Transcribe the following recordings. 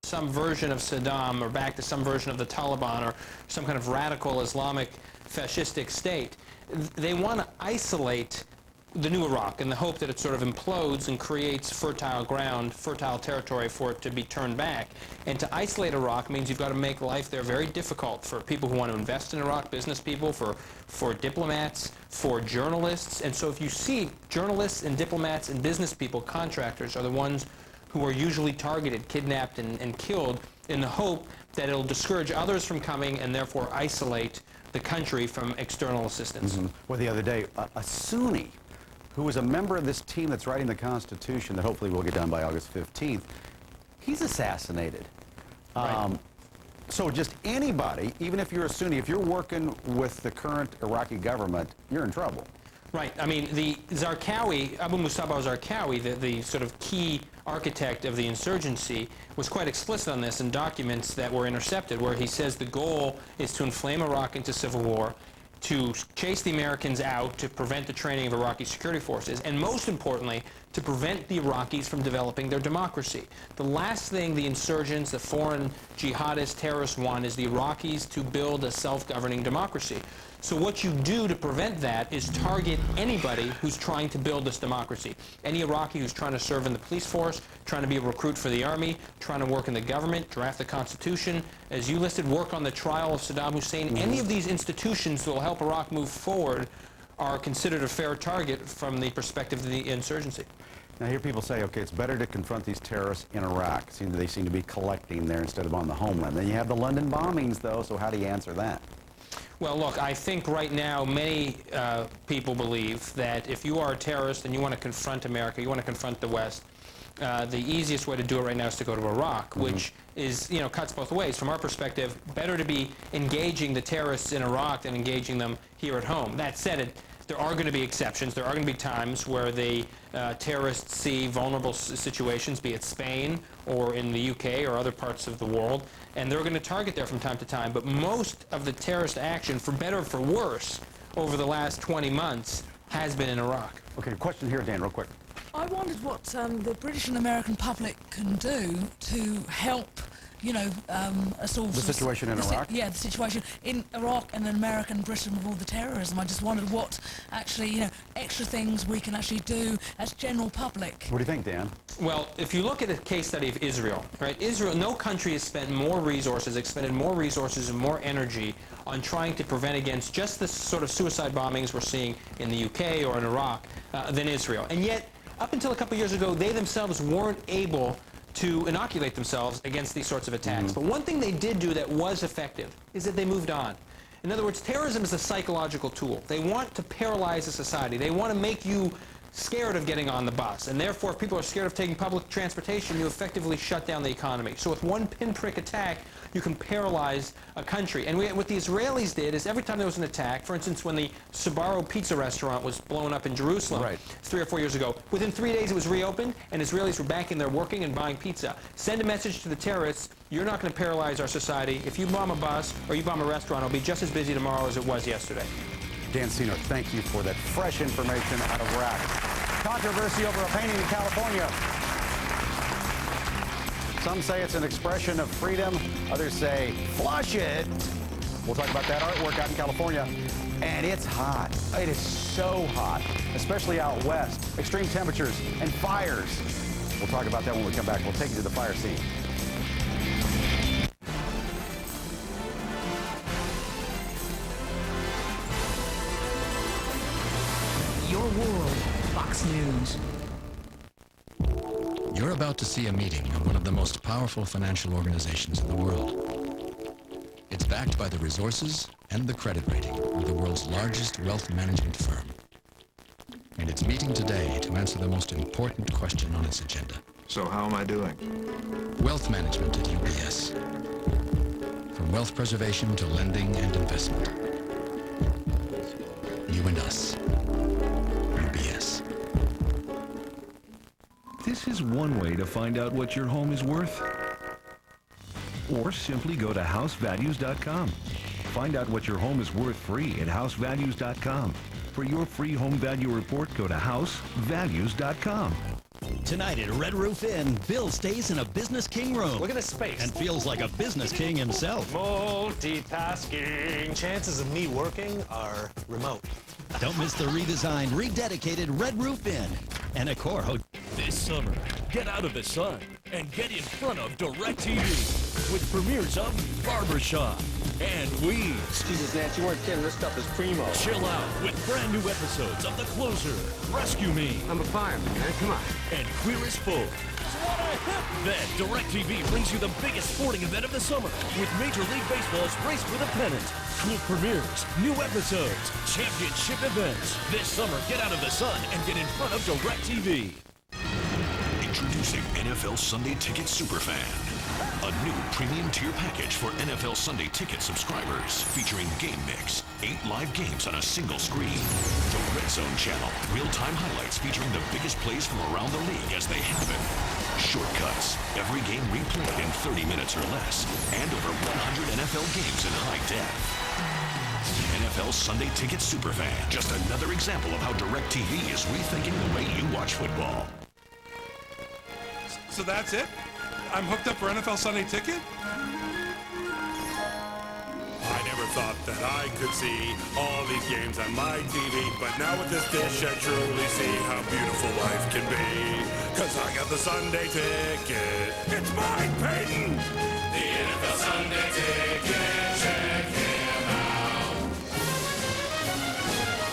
some version of Saddam or back to some version of the Taliban or some kind of radical Islamic fascistic state. They want to isolate the new Iraq in the hope that it sort of implodes and creates fertile ground, fertile territory for it to be turned back. And to isolate Iraq means you've got to make life there very difficult for people who want to invest in Iraq, business people, for diplomats, for journalists. And so if you see journalists and diplomats and business people, contractors, are the ones who are usually targeted, kidnapped, and killed in the hope that it'll discourage others from coming and therefore isolate the country from external assistance. Well, the other day, a Sunni who was a member of this team that's writing the Constitution that hopefully will get done by August 15th, he's assassinated. Right. So just anybody, even if you're a Sunni, if you're working with the current Iraqi government, you're in trouble. Right. I mean, the Zarqawi, Abu Musab al-Zarqawi, the sort of key architect of the insurgency, was quite explicit on this in documents that were intercepted, where he says the goal is to inflame Iraq into civil war, to chase the Americans out, to prevent the training of Iraqi security forces, and most importantly, to prevent the Iraqis from developing their democracy. The last thing the insurgents, the foreign jihadist terrorists want is the Iraqis to build a self-governing democracy. So what you do to prevent that is target anybody who's trying to build this democracy. Any Iraqi who's trying to serve in the police force, trying to be a recruit for the army, trying to work in the government, draft the Constitution, as you listed, work on the trial of Saddam Hussein. Any of these institutions that will help Iraq move forward are considered a fair target from the perspective of the insurgency. Now, I hear people say, okay, it's better to confront these terrorists in Iraq. They seem to be collecting there instead of on the homeland. Then you have the London bombings, though, so how do you answer that? Well, look, I think right now many people believe that if you are a terrorist and you want to confront America, you want to confront the West, the easiest way to do it right now is to go to Iraq, which is, cuts both ways. From our perspective, better to be engaging the terrorists in Iraq than engaging them here at home. That said, there are going to be exceptions. There are going to be times where the terrorists see vulnerable situations, be it Spain or in the UK or other parts of the world, and they're going to target there from time to time. But most of the terrorist action, for better or for worse, over the last 20 months has been in Iraq. Okay, question here, Dan, real quick. I wondered what the British and American public can do to help, solve The situation in Iraq? Yeah, the situation in Iraq and in America and Britain with all the terrorism. I just wondered what actually, extra things we can actually do as general public. What do you think, Dan? Well, if you look at a case study of Israel, right? Israel, no country has spent more resources, expended more resources and more energy on trying to prevent against just the sort of suicide bombings we're seeing in the UK or in Iraq than Israel. And yet, up until a couple years ago, they themselves weren't able to inoculate themselves against these sorts of attacks. But one thing they did do that was effective is that they moved on. In other words, terrorism is a psychological tool. They want to paralyze a society. They want to make you scared of getting on the bus. And therefore, if people are scared of taking public transportation, you effectively shut down the economy. So with one pinprick attack, you can paralyze a country. And what the Israelis did is every time there was an attack, for instance, when the Sbarro pizza restaurant was blown up in Jerusalem 3 or 4 years ago, within 3 days it was reopened, and Israelis were back in there working and buying pizza. Send a message to the terrorists, you're not going to paralyze our society. If you bomb a bus or you bomb a restaurant, it'll be just as busy tomorrow as it was yesterday. Dan Senor, thank you for that fresh information out of Iraq. Controversy over a painting in California. Some say it's an expression of freedom. Others say, flush it. We'll talk about that artwork out in California. And it's hot. It is so hot, especially out west. Extreme temperatures and fires. We'll talk about that when we come back. We'll take you to the fire scene. Your world, Fox News. You're about to see a meeting of one of the most powerful financial organizations in the world. It's backed by the resources and the credit rating of the world's largest wealth management firm. And it's meeting today to answer the most important question on its agenda. So how am I doing? Wealth management at UBS. From wealth preservation to lending and investment. You and us. UBS. This is one way to find out what your home is worth. Or simply go to housevalues.com. Find out what your home is worth free at housevalues.com. For your free home value report, go to housevalues.com. Tonight at Red Roof Inn, Bill stays in a Business King room. Look at his space. And feels like a Business King himself. Multitasking. Chances of me working are remote. Don't miss the redesigned, rededicated Red Roof Inn and Accor Hotel. This summer, get out of the sun and get in front of DirecTV with premieres of Barbershop and Weeds. Jesus, Nance, you weren't kidding. This stuff is primo. Chill out with brand new episodes of The Closer, Rescue Me. I'm a fireman, man. Come on. And Queer as Folk. Then DirecTV brings you the biggest sporting event of the summer with Major League Baseball's Race for the Pennant. Cool premieres, new episodes, championship events. This summer, get out of the sun and get in front of DirecTV. Introducing NFL Sunday Ticket Superfan. A new premium tier package for NFL Sunday Ticket subscribers featuring Game Mix, 8 live games on a single screen. The Red Zone channel, real-time highlights featuring the biggest plays from around the league as they happen. Shortcuts, every game replayed in 30 minutes or less, and over 100 NFL games in high def. NFL Sunday Ticket Superfan, just another example of how DirecTV is rethinking the way you watch football. So that's it? I'm hooked up for NFL Sunday Ticket? I never thought that I could see all these games on my TV, but now with this dish I truly see how beautiful life can be. Cause I got the Sunday Ticket. It's Mike Payton! The NFL Sunday Ticket, check him out.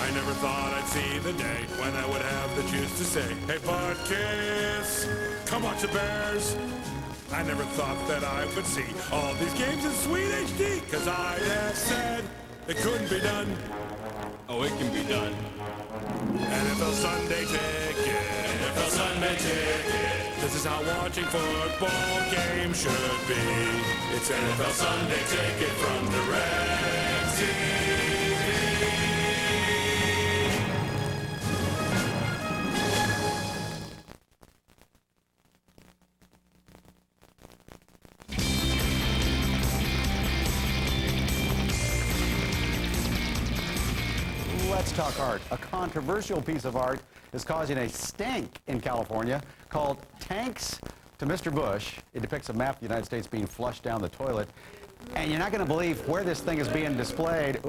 I never thought I'd see the day when I would have the juice to say, hey Butkus, come watch the Bears. I never thought that I would see all these games in sweet HD, cause I have said it couldn't be done. Oh, it can be done. NFL Sunday Ticket, NFL Sunday Ticket. This is how watching football games should be. It's NFL Sunday Ticket from DirecTV. Let's talk art. A controversial piece of art is causing a stink in California called Tanks to Mr. Bush. It depicts a map of the United States being flushed down the toilet. And you're not going to believe where this thing is being displayed.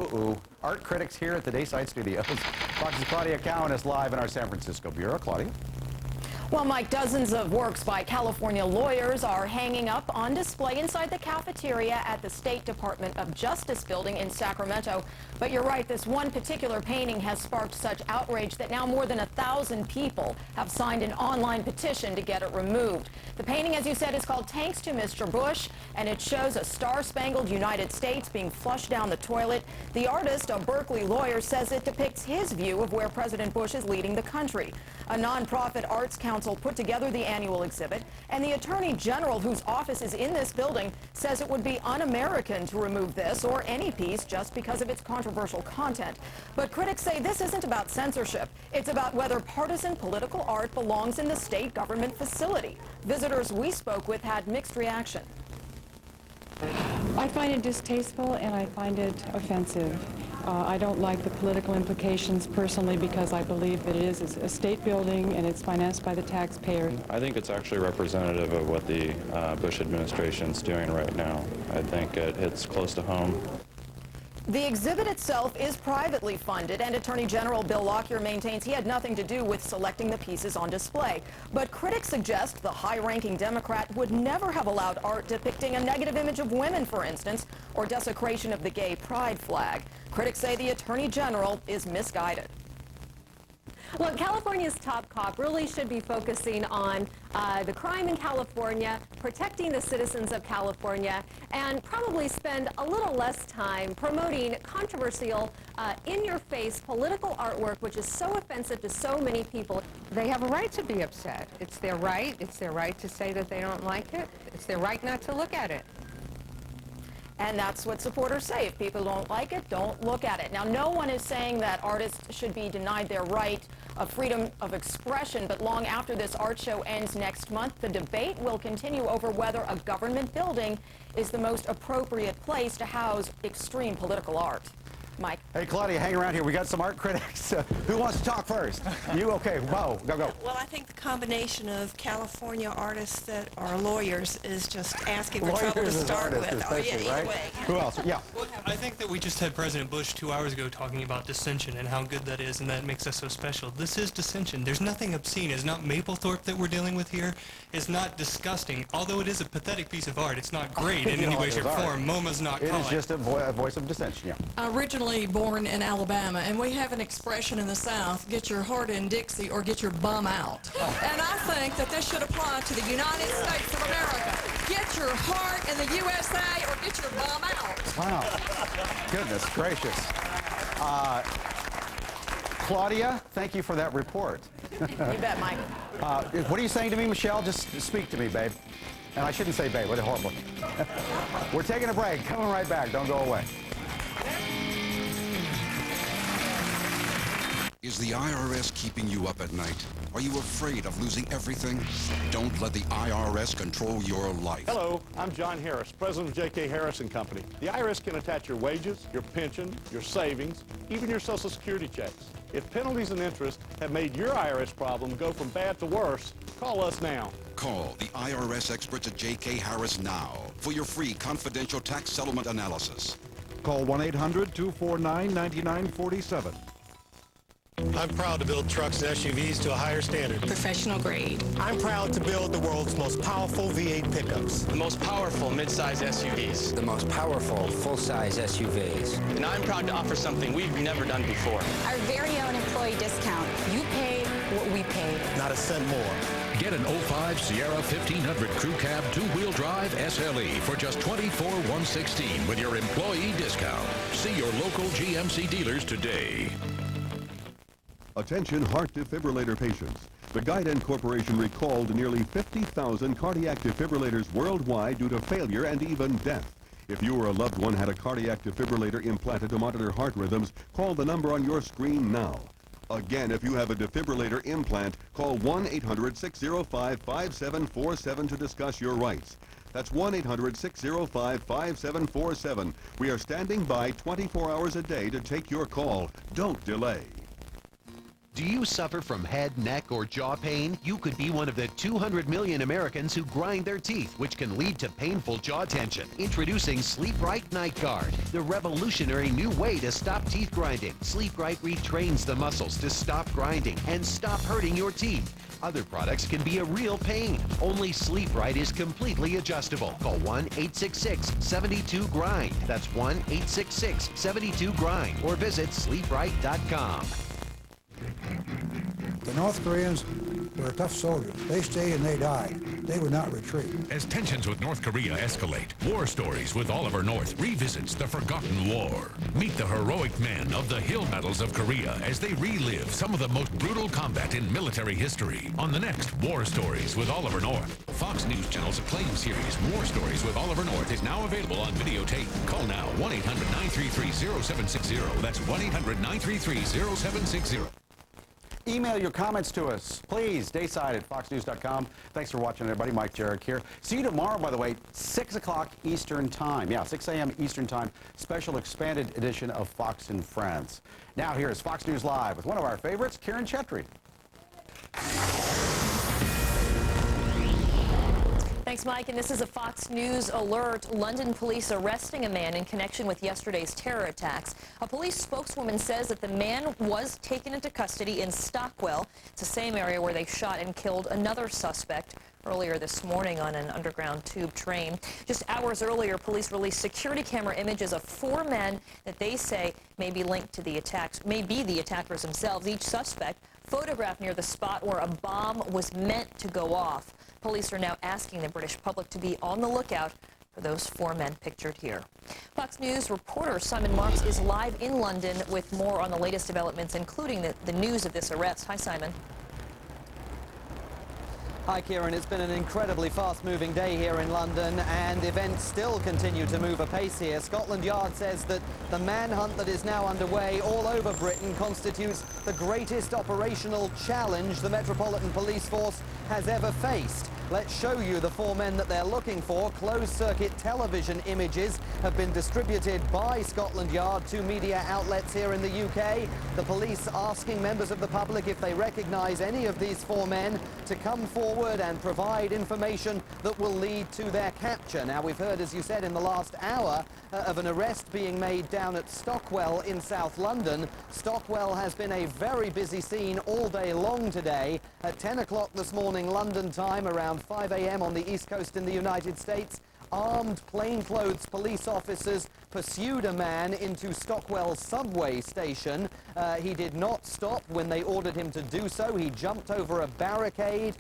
Art critics here at the Dayside Studios. Fox's Claudia Cowan is live in our San Francisco Bureau. Claudia? Well, Mike, dozens of works by California lawyers are hanging up on display inside the cafeteria at the State Department of Justice building in Sacramento. But you're right, this one particular painting has sparked such outrage that now more than 1,000 people have signed an online petition to get it removed. The painting, as you said, is called Tanks to Mr. Bush, and it shows a star-spangled United States being flushed down the toilet. The artist, a Berkeley lawyer, says it depicts his view of where President Bush is leading the country. A nonprofit arts council put together the annual exhibit, and the Attorney General, whose office is in this building, says it would be un-American to remove this or any piece just because of its controversial content. But critics say this isn't about censorship. It's about whether partisan political art belongs in the state government facility. Visitors we spoke with had mixed reaction. I find it distasteful and I find it offensive. I don't like the political implications personally because I believe that it is a state building and it's financed by the taxpayer. I think it's actually representative of what the Bush administration's doing right now. I think it hits close to home. The exhibit itself is privately funded, and Attorney General Bill Lockyer maintains he had nothing to do with selecting the pieces on display. But critics suggest the high-ranking Democrat would never have allowed art depicting a negative image of women, for instance, or desecration of the gay pride flag. Critics say the Attorney General is misguided. Look, California's top cop really should be focusing on the crime in California, protecting the citizens of California, and probably spend a little less time promoting controversial, in-your-face political artwork, which is so offensive to so many people. They have a right to be upset. It's their right. It's their right to say that they don't like it. It's their right not to look at it. And that's what supporters say. If people don't like it, don't look at it. Now, no one is saying that artists should be denied their right of freedom of expression, but long after this art show ends next month, the debate will continue over whether a government building is the most appropriate place to house extreme political art. Mike. Hey, Claudia, hang around here. We got some art critics. Who wants to talk first? You? Okay, Bo, go. Well, I think the combination of California artists that are lawyers is just asking for trouble to start with. Oh, yeah, either way. Who else? Yeah. I think that we just had President Bush 2 hours ago talking about dissension and how good that is, and that makes us so special. This is dissension. There's nothing obscene. It's not Mapplethorpe that we're dealing with here. It's not disgusting. Although it is a pathetic piece of art, it's not great in any way, shape, or form. MoMA's not calling. It is just a voice of dissension, yeah. Originally born in Alabama, and we have an expression in the South, get your heart in Dixie or get your bum out. And I think that this should apply to the United States of America. Get your heart in the USA or get your bum out. Wow. Goodness gracious. Claudia, thank you for that report. You bet, Mike. What are you saying to me, Michelle? Just speak to me, babe. And I shouldn't say babe. What a horrible. We're taking a break. Coming right back. Don't go away. Is the IRS keeping you up at night? Are you afraid of losing everything? Don't let the IRS control your life. Hello, I'm John Harris, president of J.K. Harris & Company. The IRS can attach your wages, your pension, your savings, even your Social Security checks. If penalties and interest have made your IRS problem go from bad to worse, call us now. Call the IRS experts at J.K. Harris now for your free confidential tax settlement analysis. Call 1-800-249-9947. I'm proud to build trucks and SUVs to a higher standard. Professional grade. I'm proud to build the world's most powerful V8 pickups. The most powerful midsize SUVs. The most powerful full-size SUVs. And I'm proud to offer something we've never done before. Our very own employee discount. You pay what we pay. Not a cent more. Get an 05 Sierra 1500 Crew Cab 2-wheel drive SLE for just $24,116 with your employee discount. See your local GMC dealers today. Attention heart defibrillator patients. The Guidant Corporation recalled nearly 50,000 cardiac defibrillators worldwide due to failure and even death. If you or a loved one had a cardiac defibrillator implanted to monitor heart rhythms, call the number on your screen now. Again, if you have a defibrillator implant, call 1-800-605-5747 to discuss your rights. That's 1-800-605-5747. We are standing by 24 hours a day to take your call. Don't delay. Do you suffer from head, neck, or jaw pain? You could be one of the 200 million Americans who grind their teeth, which can lead to painful jaw tension. Introducing Sleep Right Night Guard, the revolutionary new way to stop teeth grinding. Sleep Right retrains the muscles to stop grinding and stop hurting your teeth. Other products can be a real pain. Only Sleep Right is completely adjustable. Call 1-866-72-GRIND. That's 1-866-72-GRIND. Or visit sleepright.com. The North Koreans were tough soldiers. They stay and they die. They would not retreat. As tensions with North Korea escalate, War Stories with Oliver North revisits the forgotten war. Meet the heroic men of the hill battles of Korea as they relive some of the most brutal combat in military history. On the next War Stories with Oliver North, Fox News Channel's acclaimed series War Stories with Oliver North is now available on videotape. Call now 1-800-933-0760. That's 1-800-933-0760. Email your comments to us, please. Dayside at foxnews.com. Thanks for watching, everybody. Mike Jarek here. See you tomorrow, by the way, 6 o'clock Eastern Time. Yeah, 6 a.m. Eastern Time. Special expanded edition of Fox and Friends. Now, here is Fox News Live with one of our favorites, Karen Chetry. Thanks, Mike. And this is a Fox News alert. London police arresting a man in connection with yesterday's terror attacks. A police spokeswoman says that the man was taken into custody in Stockwell. It's the same area where they shot and killed another suspect earlier this morning on an underground tube train. Just hours earlier, police released security camera images of 4 men that they say may be linked to the attacks, may be the attackers themselves. Each suspect photographed near the spot where a bomb was meant to go off. Police are now asking the British public to be on the lookout for those 4 men pictured here. Fox News reporter Simon Marks is live in London with more on the latest developments, including the news of this arrest. Hi, Simon. Hi, Kieran. It's been an incredibly fast-moving day here in London, and events still continue to move apace here. Scotland Yard says that the manhunt that is now underway all over Britain constitutes the greatest operational challenge the Metropolitan Police Force has ever faced. Let's show you the 4 men that they're looking for. Closed-circuit television images have been distributed by Scotland Yard to media outlets here in the UK. The police asking members of the public if they recognise any of these 4 men to come forward and provide information that will lead to their capture. Now, we've heard, as you said, in the last hour of an arrest being made down at Stockwell in South London. Stockwell has been a very busy scene all day long today. At 10 o'clock this morning London time, around 5 a.m. on the East Coast in the United States, armed plainclothes police officers pursued a man into Stockwell subway station. He did not stop when they ordered him to do so. He jumped over a barricade,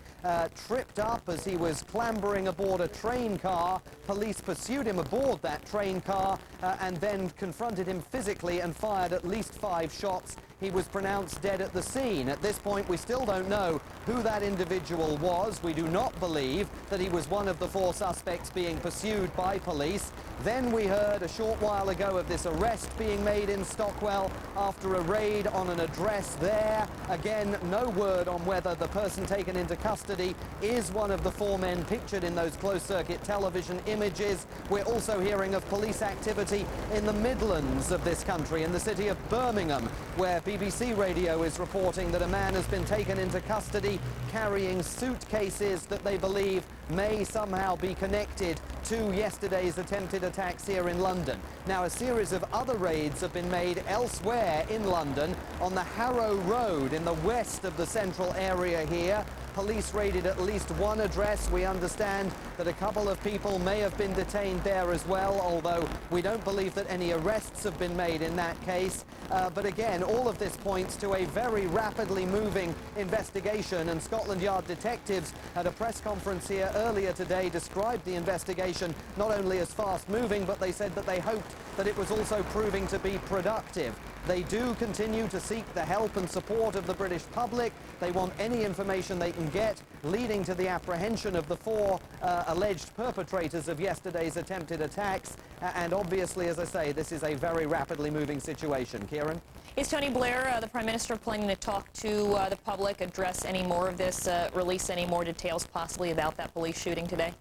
tripped up as he was clambering aboard a train car. Police pursued him aboard that train car and then confronted him physically and fired at least 5 shots. He was pronounced dead at the scene. At this point, we still don't know who that individual was. We do not believe that he was one of the 4 suspects being pursued by police. Then we heard a short while ago of this arrest being made in Stockwell after a raid on an address there. Again, no word on whether the person taken into custody is one of the 4 men pictured in those closed-circuit television images. We're also hearing of police activity in the Midlands of this country, in the city of Birmingham, where BBC Radio is reporting that a man has been taken into custody carrying suitcases that they believe may somehow be connected to yesterday's attempted attacks here in London. Now, a series of other raids have been made elsewhere in London on the Harrow Road in the west of the central area here. Police raided at least 1 address. We understand that a couple of people may have been detained there as well, although we don't believe that any arrests have been made in that case. But again, all of this points to a very rapidly moving investigation, and Scotland Yard detectives at a press conference here earlier today described the investigation not only as fast-moving, but they said that they hoped that it was also proving to be productive. They do continue to seek the help and support of the British public. They want any information they can get leading to the apprehension of the 4 alleged perpetrators of yesterday's attempted attacks. And obviously, as I say, this is a very rapidly moving situation. Kieran? Is Tony Blair, the Prime Minister, planning to talk to the public, address any more of this, release any more details possibly about that police shooting today?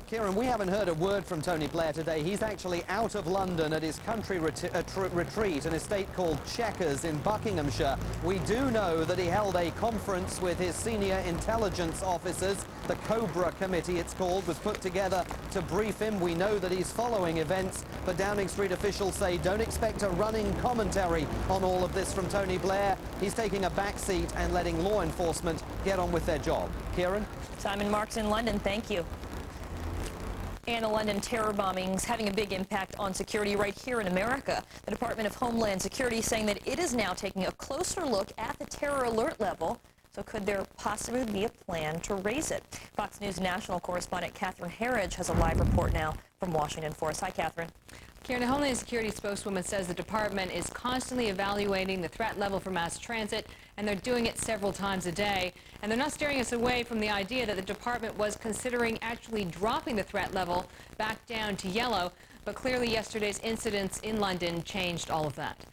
Kieran, we haven't heard a word from Tony Blair today. He's actually out of London at his country retreat, an estate called Chequers in Buckinghamshire. We do know that he held a conference with his senior intelligence officers. The Cobra Committee, it's called, was put together to brief him. We know that he's following events, but Downing Street officials say don't expect a running commentary on all of this from Tony Blair. He's taking a back seat and letting law enforcement get on with their job. Kieran? Simon Marks in London, thank you. And the London terror bombings having a big impact on security right here in America. The Department of Homeland Security saying that it is now taking a closer look at the terror alert level. So could there possibly be a plan to raise it? Fox News national correspondent Catherine Herridge has a live report now from Washington for us. Hi, Catherine. Karen, a Homeland Security spokeswoman says the department is constantly evaluating the threat level for mass transit, and they're doing it several times a day. And they're not steering us away from the idea that the department was considering actually dropping the threat level back down to yellow, but clearly yesterday's incidents in London changed all of that.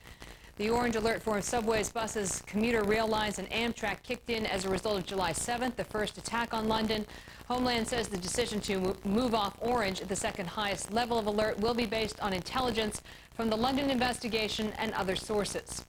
The orange alert for subways, buses, commuter rail lines, and Amtrak kicked in as a result of July 7th, the first attack on London. Homeland says the decision to move off orange, the second highest level of alert, will be based on intelligence from the London investigation and other sources.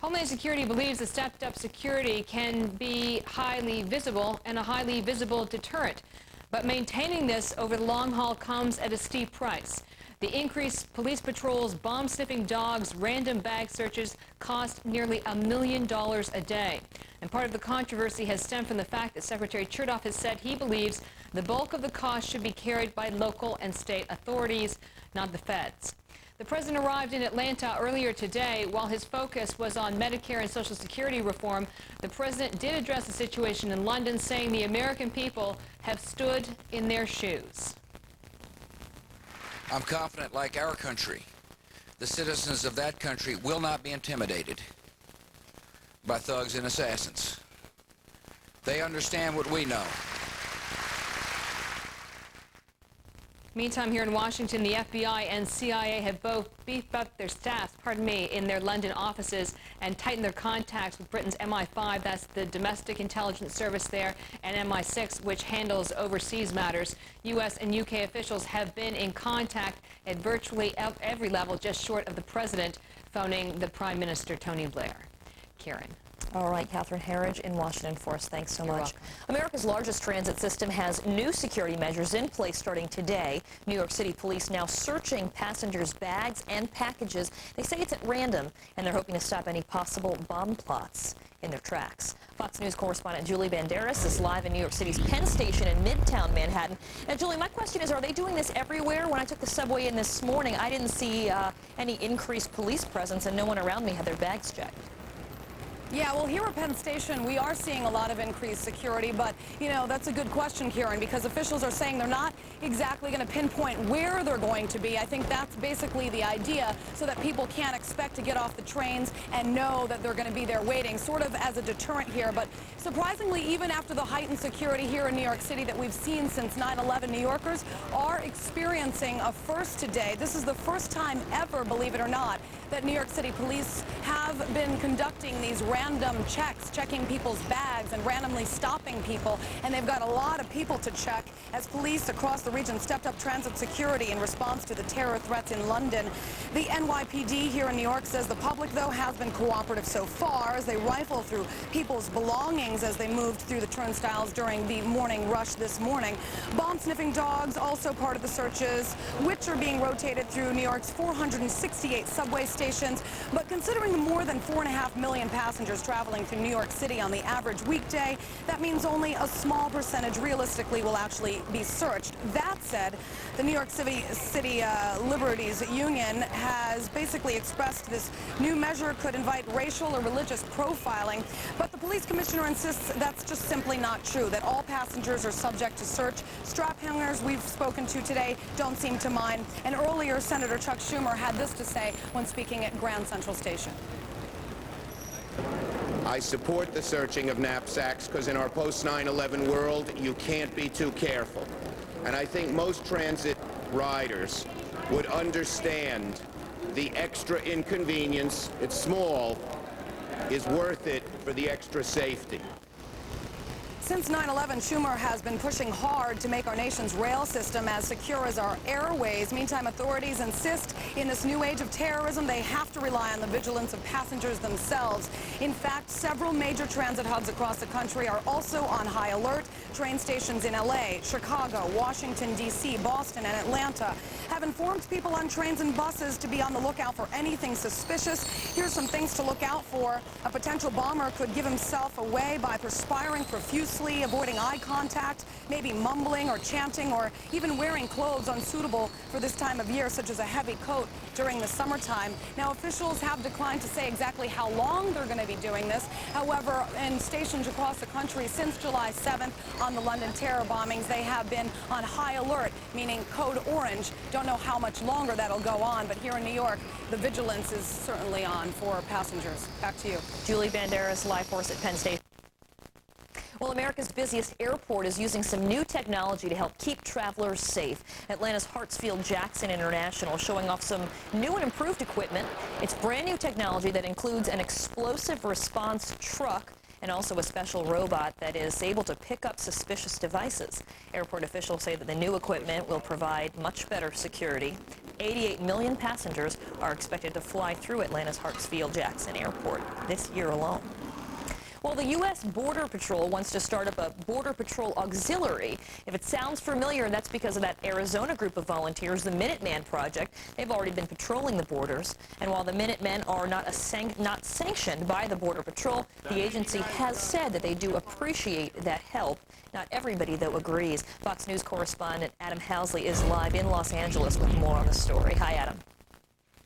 Homeland Security believes the stepped-up security can be highly visible and a highly visible deterrent. But maintaining this over the long haul comes at a steep price. The increased police patrols, bomb-sniffing dogs, random bag searches cost nearly $1 million a day. And part of the controversy has stemmed from the fact that Secretary Chertoff has said he believes the bulk of the cost should be carried by local and state authorities, not the feds. The president arrived in Atlanta earlier today. While his focus was on Medicare and Social Security reform, the president did address the situation in London, saying the American people have stood in their shoes. I'm confident, like our country, the citizens of that country will not be intimidated by thugs and assassins. They understand what we know. Meantime, here in Washington, the FBI and CIA have both beefed up their staffs, in their London offices and tightened their contacts with Britain's MI5, that's the domestic intelligence service there, and MI6, which handles overseas matters. U.S. and U.K. officials have been in contact at virtually every level, just short of the president phoning the Prime Minister, Tony Blair. Karen. All right, Catherine Herridge in Washington for us. Thanks so much. Welcome. America's largest transit system has new security measures in place starting today. New York City police now searching passengers' bags and packages. They say it's at random, and they're hoping to stop any possible bomb plots in their tracks. Fox News correspondent Julie Banderas is live in New York City's Penn Station in Midtown Manhattan. Now, Julie, my question is, are they doing this everywhere? When I took the subway in this morning, I didn't see any increased police presence, and no one around me had their bags checked. Yeah, well, here at Penn Station, we are seeing a lot of increased security, but, you know, that's a good question, Kieran, because officials are saying they're not exactly going to pinpoint where they're going to be. I think that's basically the idea, so that people can't expect to get off the trains and know that they're going to be there waiting, sort of as a deterrent here. But surprisingly, even after the heightened security here in New York City that we've seen since 9/11, New Yorkers are experiencing a first today. This is the first time ever, believe it or not, that New York City police have been conducting these random checks, checking people's bags and randomly stopping people. And they've got a lot of people to check as police across the region stepped up transit security in response to the terror threats in London. The NYPD here in New York says the public, though, has been cooperative so far as they rifle through people's belongings as they moved through the turnstiles during the morning rush this morning. Bomb-sniffing dogs also part of the searches, which are being rotated through New York's 468 subway stations. But considering the more than 4.5 million passengers traveling through New York City on the average weekday, that means only a small percentage realistically will actually be searched. That said, the New York City Liberties Union has basically expressed this new measure could invite racial or religious profiling, but the police commissioner insists that's just simply not true, that all passengers are subject to search. Strap hangers we've spoken to today don't seem to mind, and earlier Senator Chuck Schumer had this to say when speaking at Grand Central Station. I support the searching of knapsacks because in our post-9/11 world, you can't be too careful. And I think most transit riders would understand the extra inconvenience, it's small, is worth it for the extra safety. Since 9/11, Schumer has been pushing hard to make our nation's rail system as secure as our airways. Meantime, authorities insist in this new age of terrorism, they have to rely on the vigilance of passengers themselves. In fact, several major transit hubs across the country are also on high alert. Train stations in LA, Chicago, Washington, D.C., Boston, and Atlanta have informed people on trains and buses to be on the lookout for anything suspicious. Here's some things to look out for. A potential bomber could give himself away by perspiring profusely, avoiding eye contact, maybe mumbling or chanting, or even wearing clothes unsuitable for this time of year, such as a heavy coat during the summertime. Now, officials have declined to say exactly how long they're going to be doing this. However, in stations across the country since July 7th on the London terror bombings, they have been on high alert, meaning code orange. Don't know how much longer that'll go on, but here in New York, the vigilance is certainly on for passengers. Back to you. Julie Banderas, live for us at Penn Station. Well, America's busiest airport is using some new technology to help keep travelers safe. Atlanta's Hartsfield-Jackson International showing off some new and improved equipment. It's brand new technology that includes an explosive response truck and also a special robot that is able to pick up suspicious devices. Airport officials say that the new equipment will provide much better security. 88 million passengers are expected to fly through Atlanta's Hartsfield-Jackson Airport this year alone. Well, the U.S. Border Patrol wants to start up a Border Patrol Auxiliary. If it sounds familiar, that's because of that Arizona group of volunteers, the Minuteman Project. They've already been patrolling the borders. And while the Minutemen are not sanctioned by the Border Patrol, the agency has said that they do appreciate that help. Not everybody, though, agrees. Fox News correspondent Adam Housley is live in Los Angeles with more on the story. Hi, Adam.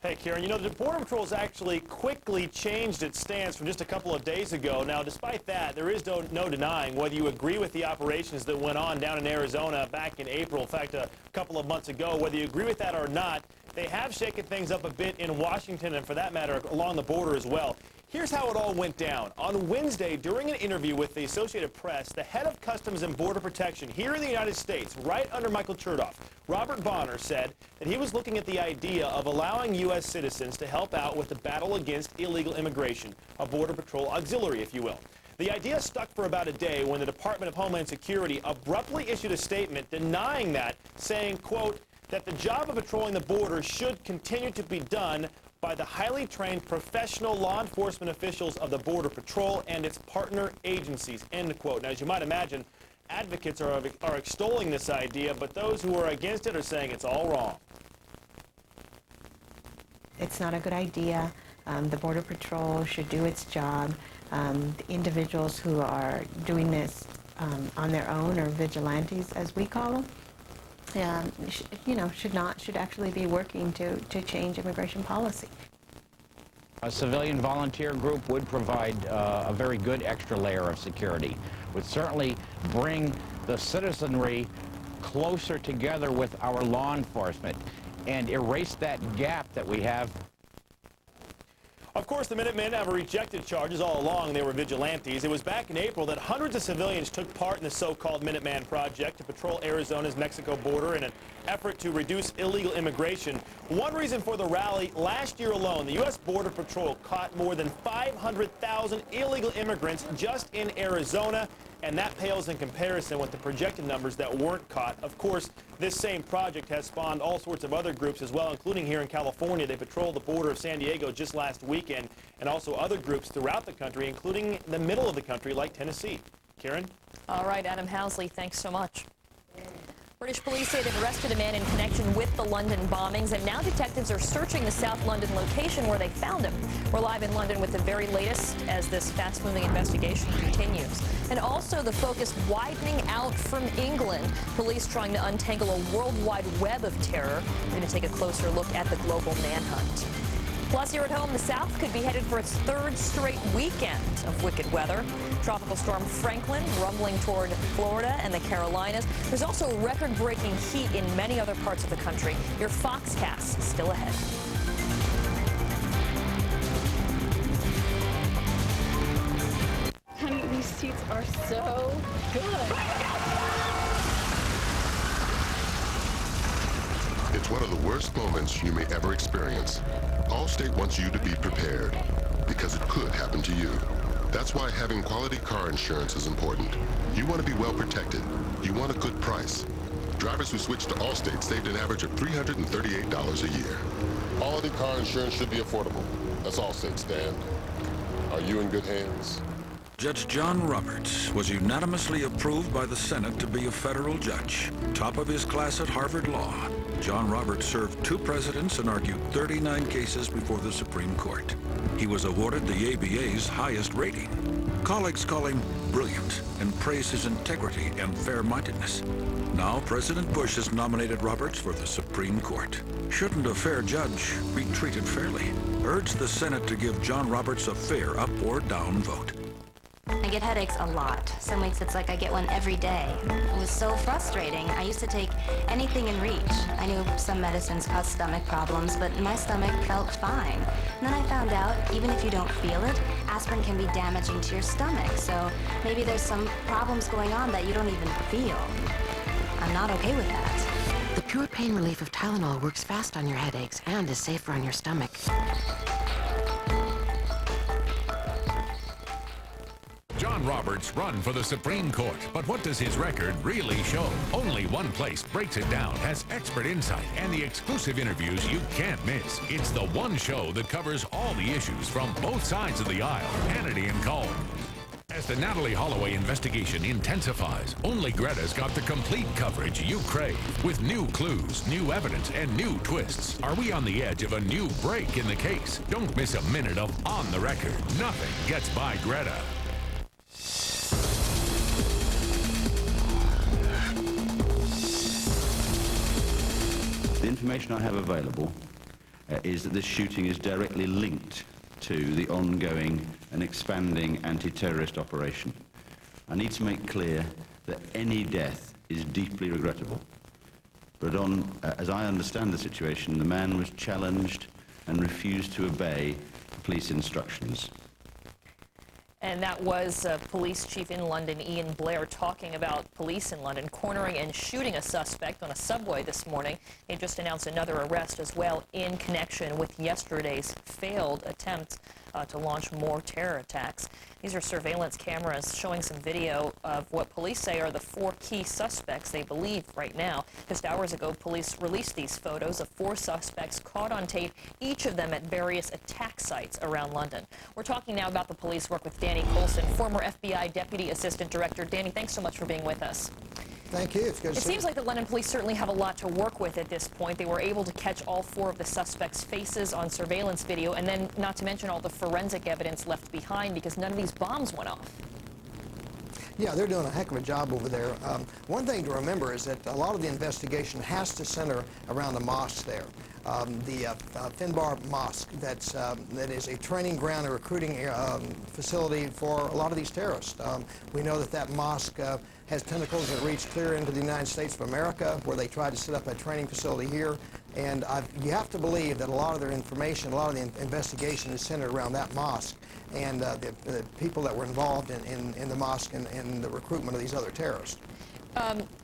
Hey, Karen, you know, the Border Patrol has actually quickly changed its stance from just a couple of days ago. Now, despite that, there is no denying whether you agree with the operations that went on down in Arizona back in April, in fact, a couple of months ago, whether you agree with that or not, they have shaken things up a bit in Washington and, for that matter, along the border as well. Here's how it all went down. On Wednesday, during an interview with the Associated Press, the head of Customs and Border Protection here in the United States, right under Michael Chertoff, Robert Bonner, said that he was looking at the idea of allowing U.S. citizens to help out with the battle against illegal immigration, a Border Patrol auxiliary, if you will. The idea stuck for about a day when the Department of Homeland Security abruptly issued a statement denying that, saying, quote, that the job of patrolling the border should continue to be done by the highly trained professional law enforcement officials of the Border Patrol and its partner agencies, end quote. Now, as you might imagine, advocates are extolling this idea, but those who are against it are saying it's all wrong. It's not a good idea. The Border Patrol should do its job. The individuals who are doing this on their own, or vigilantes as we call them, should actually be working to change immigration policy. A civilian volunteer group would provide a very good extra layer of security, would certainly bring the citizenry closer together with our law enforcement and erase that gap that we have. Of course, the Minutemen have rejected charges all along. They were vigilantes. It was back in April that hundreds of civilians took part in the so-called Minuteman Project to patrol Arizona's Mexico border in an effort to reduce illegal immigration. One reason for the rally, last year alone, the U.S. Border Patrol caught more than 500,000 illegal immigrants just in Arizona, and that pales in comparison with the projected numbers that weren't caught. Of course, this same project has spawned all sorts of other groups as well, including here in California. They patrolled the border of San Diego just last weekend, and also other groups throughout the country, including the middle of the country like Tennessee. Karen? All right, Adam Housley, thanks so much. British police say they've arrested a man in connection with the London bombings, and now detectives are searching the South London location where they found him. We're live in London with the very latest as this fast-moving investigation continues. And also the focus widening out from England. Police trying to untangle a worldwide web of terror. We're going to take a closer look at the global manhunt. Plus, here at home, the South could be headed for its third straight weekend of wicked weather. Tropical storm Franklin rumbling toward Florida and the Carolinas. There's also record-breaking heat in many other parts of the country. Your Foxcast still ahead. Honey, these seats are so good. It's one of the worst moments you may ever experience. Allstate wants you to be prepared, because it could happen to you. That's why having quality car insurance is important. You want to be well protected. You want a good price. Drivers who switched to Allstate saved an average of $338 a year. Quality car insurance should be affordable. That's Allstate stand. Are you in good hands? Judge John Roberts was unanimously approved by the Senate to be a federal judge. Top of his class at Harvard Law, John Roberts served 2 presidents and argued 39 cases before the Supreme Court. He was awarded the ABA's highest rating. Colleagues call him brilliant and praise his integrity and fair-mindedness. Now President Bush has nominated Roberts for the Supreme Court. Shouldn't a fair judge be treated fairly? Urge the Senate to give John Roberts a fair up or down vote. I get headaches a lot. Some weeks it's like I get one every day. It was so frustrating. I used to take anything in reach. I knew some medicines cause stomach problems, but my stomach felt fine. And then I found out, even if you don't feel it, aspirin can be damaging to your stomach. So maybe there's some problems going on that you don't even feel. I'm not okay with that. The pure pain relief of Tylenol works fast on your headaches and is safer on your stomach. John Roberts run for the Supreme Court, but what does his record really show? Only one place breaks it down, has expert insight, and the exclusive interviews you can't miss. It's the one show that covers all the issues from both sides of the aisle, Hannity and Cohen. As the Natalie Holloway investigation intensifies, only Greta's got the complete coverage you crave. With new clues, new evidence, and new twists. Are we on the edge of a new break in the case? Don't miss a minute of On the Record. Nothing gets by Greta. The information I have available is that this shooting is directly linked to the ongoing and expanding anti-terrorist operation. I need to make clear that any death is deeply regrettable. But as I understand the situation, the man was challenged and refused to obey police instructions. And that was Police Chief in London, Ian Blair, talking about police in London cornering and shooting a suspect on a subway this morning. They just announced another arrest as well in connection with yesterday's failed attempt to launch more terror attacks. These are surveillance cameras showing some video of what police say are the 4 key suspects they believe right now. Just hours ago, police released these photos of 4 suspects caught on tape, each of them at various attack sites around London. We're talking now about the police work with Danny Colson, former FBI Deputy Assistant Director. Danny, thanks so much for being with us. Thank you. It's good to see you. It seems like the London police certainly have a lot to work with at this point. They were able to catch all 4 of the suspects' faces on surveillance video, and then not to mention all the forensic evidence left behind because none of these bombs went off. Yeah, they're doing a heck of a job over there. One thing to remember is that a lot of the investigation has to center around the mosques there. The Finbar Mosque, that is a training ground, a recruiting facility for a lot of these terrorists. We know that mosque has tentacles that reach clear into the United States of America, where they tried to set up a training facility here. And you have to believe that a lot of their information, a lot of the investigation is centered around that mosque and the people that were involved in the mosque and the recruitment of these other terrorists.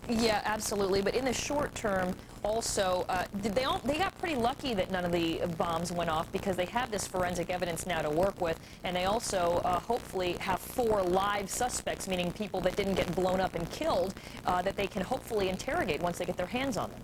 Yeah, absolutely. But in the short term, also, they got pretty lucky that none of the bombs went off because they have this forensic evidence now to work with, and they also hopefully have 4 live suspects, meaning people that didn't get blown up and killed, that they can hopefully interrogate once they get their hands on them.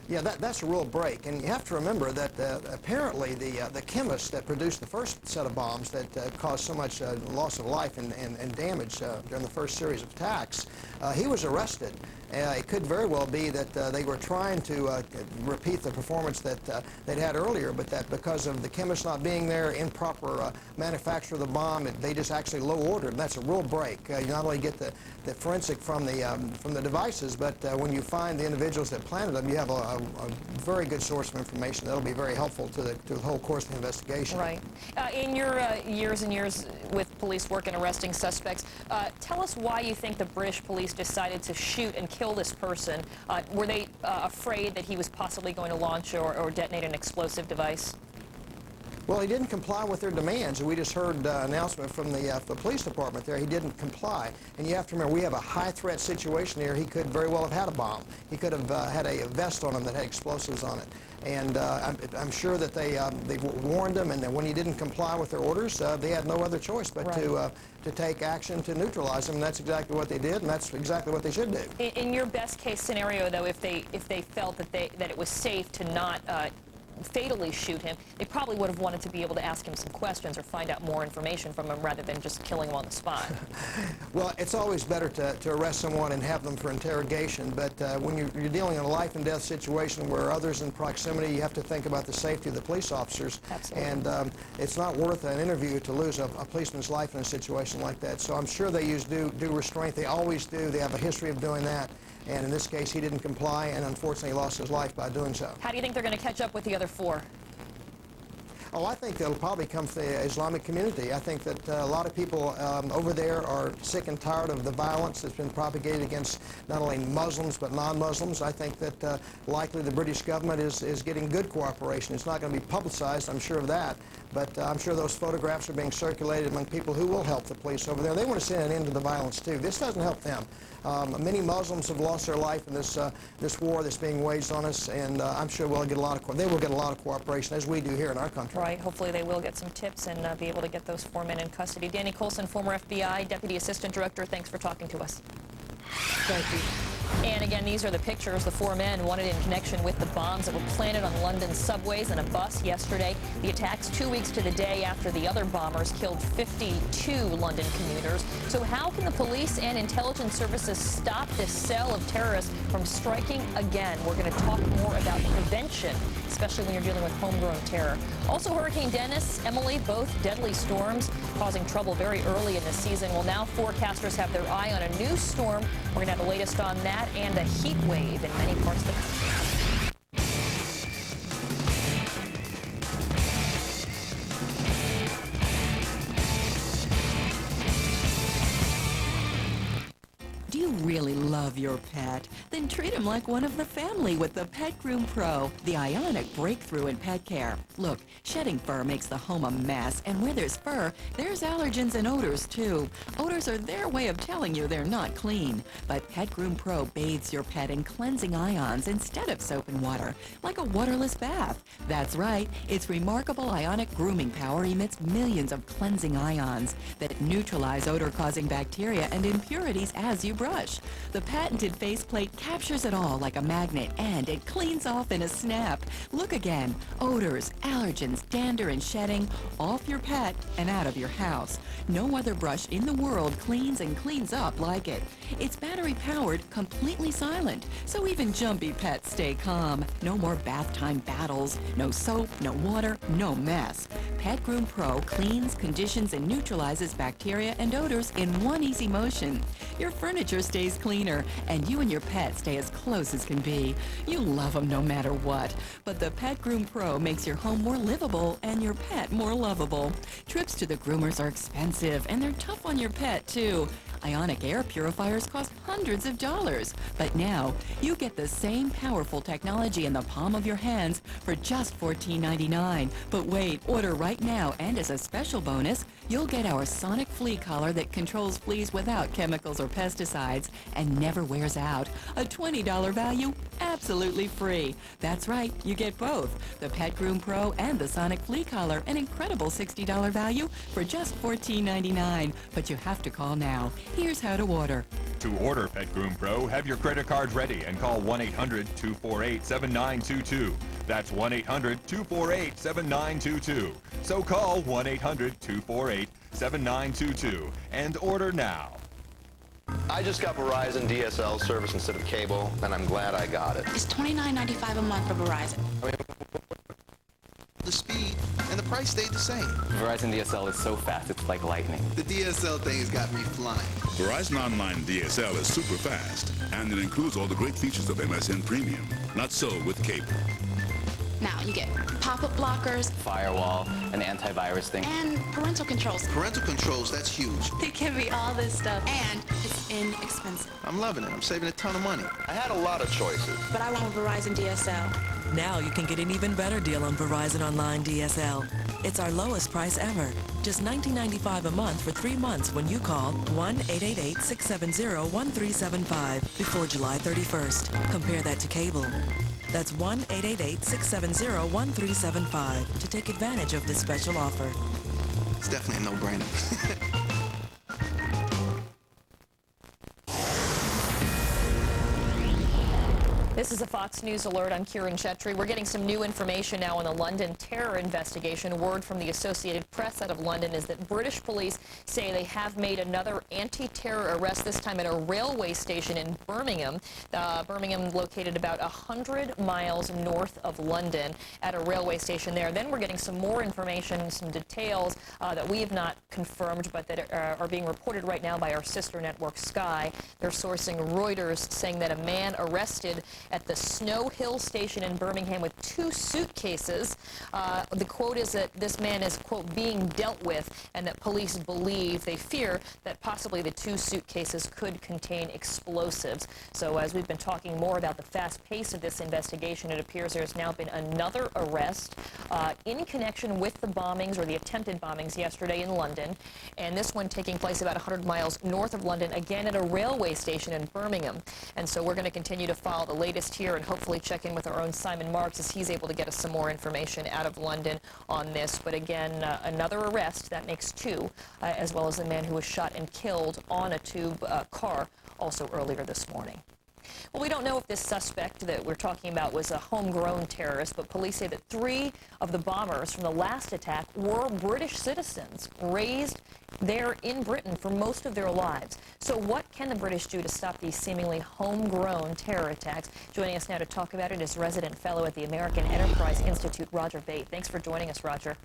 Yeah, that's a real break. And you have to remember that apparently the chemist that produced the first set of bombs that caused so much loss of life and damage during the first series of attacks, he was arrested. It could very well be that they were trying to repeat the performance that they'd had earlier, but that because of the chemist not being there, improper manufacture of the bomb, they just actually low-ordered. And that's a real break. You not only get the forensic from the devices, but when you find the individuals that planted them, you have a very good source of information that'll be very helpful to the whole course of the investigation. Right. In your years and years with police work and arresting suspects, tell us why you think the British police decided to shoot and kill this person. Were they afraid that he was possibly going to launch or detonate an explosive device? Well, he didn't comply with their demands. We just heard an announcement from the police department there. He didn't comply. And you have to remember, we have a high-threat situation here. He could very well have had a bomb. He could have had a vest on him that had explosives on it. And I'm sure that they warned him, and that when he didn't comply with their orders, they had no other choice but to take action to neutralize him. And that's exactly what they did, and that's exactly what they should do. In your best-case scenario, though, if they felt that it was safe to not fatally shoot him, they probably would have wanted to be able to ask him some questions or find out more information from him rather than just killing him on the spot. Well, it's always better to arrest someone and have them for interrogation, but when you're dealing in a life and death situation where others in proximity, you have to think about the safety of the police officers. Absolutely. And it's not worth an interview to lose a policeman's life in a situation like that. So I'm sure they use due restraint. They always do. They have a history of doing that. And in this case, he didn't comply and unfortunately lost his life by doing so. How do you think they're going to catch up with the other 4? Oh, I think it'll probably come from the Islamic community. I think that a lot of people over there are sick and tired of the violence that's been propagated against not only Muslims but non-Muslims. I think that likely the British government is getting good cooperation. It's not going to be publicized, I'm sure of that, but I'm sure those photographs are being circulated among people who will help the police over there. They want to see an end to the violence too. This doesn't help them. Many Muslims have lost their life in this war that's being waged on us, and I'm sure they will get a lot of cooperation, as we do here in our country. Right. Hopefully they will get some tips and be able to get those 4 men in custody. Danny Colson, former FBI Deputy Assistant Director, thanks for talking to us. Thank you. And again, these are the pictures. The 4 men wanted in connection with the bombs that were planted on London subways and a bus yesterday. The attacks 2 weeks to the day after the other bombers killed 52 London commuters. So how can the police and intelligence services stop this cell of terrorists from striking again? We're going to talk more about prevention, especially when you're dealing with homegrown terror. Also, Hurricane Dennis, Emily, both deadly storms causing trouble very early in the season. Well, now forecasters have their eye on a new storm. We're going to have the latest on that and a heat wave in many parts of the country. Do you really love love your pet? Then treat him like one of the family with the Pet Groom Pro, the ionic breakthrough in pet care. Look, shedding fur makes the home a mess, and where there's fur, there's allergens and odors too. Odors are their way of telling you they're not clean. But Pet Groom Pro bathes your pet in cleansing ions instead of soap and water, like a waterless bath. That's right, its remarkable ionic grooming power emits millions of cleansing ions that neutralize odor-causing bacteria and impurities as you brush. The patented faceplate captures it all like a magnet, and it cleans off in a snap. Look again. Odors, allergens, dander, and shedding off your pet and out of your house. No other brush in the world cleans and cleans up like it. It's battery-powered, completely silent, so even jumpy pets stay calm. No more bath time battles. No soap, no water, no mess. Pet Groom Pro cleans, conditions, and neutralizes bacteria and odors in one easy motion. Your furniture stays cleaner, and you and your pet stay as close as can be. You love them no matter what. But the Pet Groom Pro makes your home more livable and your pet more lovable. Trips to the groomers are expensive, and they're tough on your pet, too. Ionic air purifiers cost hundreds of dollars. But now, you get the same powerful technology in the palm of your hands for just $14.99. But wait, order right now, and as a special bonus, you'll get our Sonic Flea Collar that controls fleas without chemicals or pesticides and never wears out. A $20 value, absolutely free. That's right, you get both. The Pet Groom Pro and the Sonic Flea Collar, an incredible $60 value for just $14.99. But you have to call now. Here's how to order. To order Pet Groom Pro, have your credit card ready and call 1-800-248-7922. That's 1-800-248-7922. So call 1-800-248-7922 and order now. I just got Verizon DSL service instead of cable, and I'm glad I got it. It's $29.95 a month for Verizon. The speed and the price stayed the same. Verizon DSL is so fast, it's like lightning. The DSL thing's got me flying. Verizon Online DSL is super fast, and it includes all the great features of MSN Premium. Not so with cable. Now you get pop-up blockers, firewall, an antivirus thing, and parental controls. Parental controls, that's huge. It can be all this stuff, and it's inexpensive. I'm loving it. I'm saving a ton of money. I had a lot of choices, but I went with Verizon DSL. Now you can get an even better deal on Verizon Online DSL. It's our lowest price ever. Just $19.95 a month for 3 months when you call 1-888-670-1375 before July 31st. Compare that to cable. That's 1-888-670-1375 to take advantage of this special offer. It's definitely a no-brainer. This is a Fox News alert. I'm Kieran Chetry. We're getting some new information now on the London terror investigation. Word from the Associated Press out of London is that British police say they have made another anti-terror arrest, this time at a railway station in Birmingham. Birmingham located about 100 miles north of London at a railway station there. Then we're getting some more information, some details that we have not confirmed, but that are being reported right now by our sister network, Sky. They're sourcing Reuters, saying that a man arrested at the Snow Hill station in Birmingham with 2 suitcases. The quote is that this man is, quote, being dealt with, and that police believe, they fear, that possibly the 2 suitcases could contain explosives. So as we've been talking more about the fast pace of this investigation, it appears there's now been another arrest in connection with the bombings, or the attempted bombings, yesterday in London. And this one taking place about 100 miles north of London, again at a railway station in Birmingham. And so we're going to continue to follow the latest here and hopefully check in with our own Simon Marks as he's able to get us some more information out of London on this. But again, another arrest, that makes 2, as well as the man who was shot and killed on a tube car also earlier this morning. Well, we don't know if this suspect that we're talking about was a homegrown terrorist, but police say that 3 of the bombers from the last attack were British citizens raised there in Britain for most of their lives. So what can the British do to stop these seemingly homegrown terror attacks? Joining us now to talk about it is resident fellow at the American Enterprise Institute, Roger Bate. Thanks for joining us, Roger.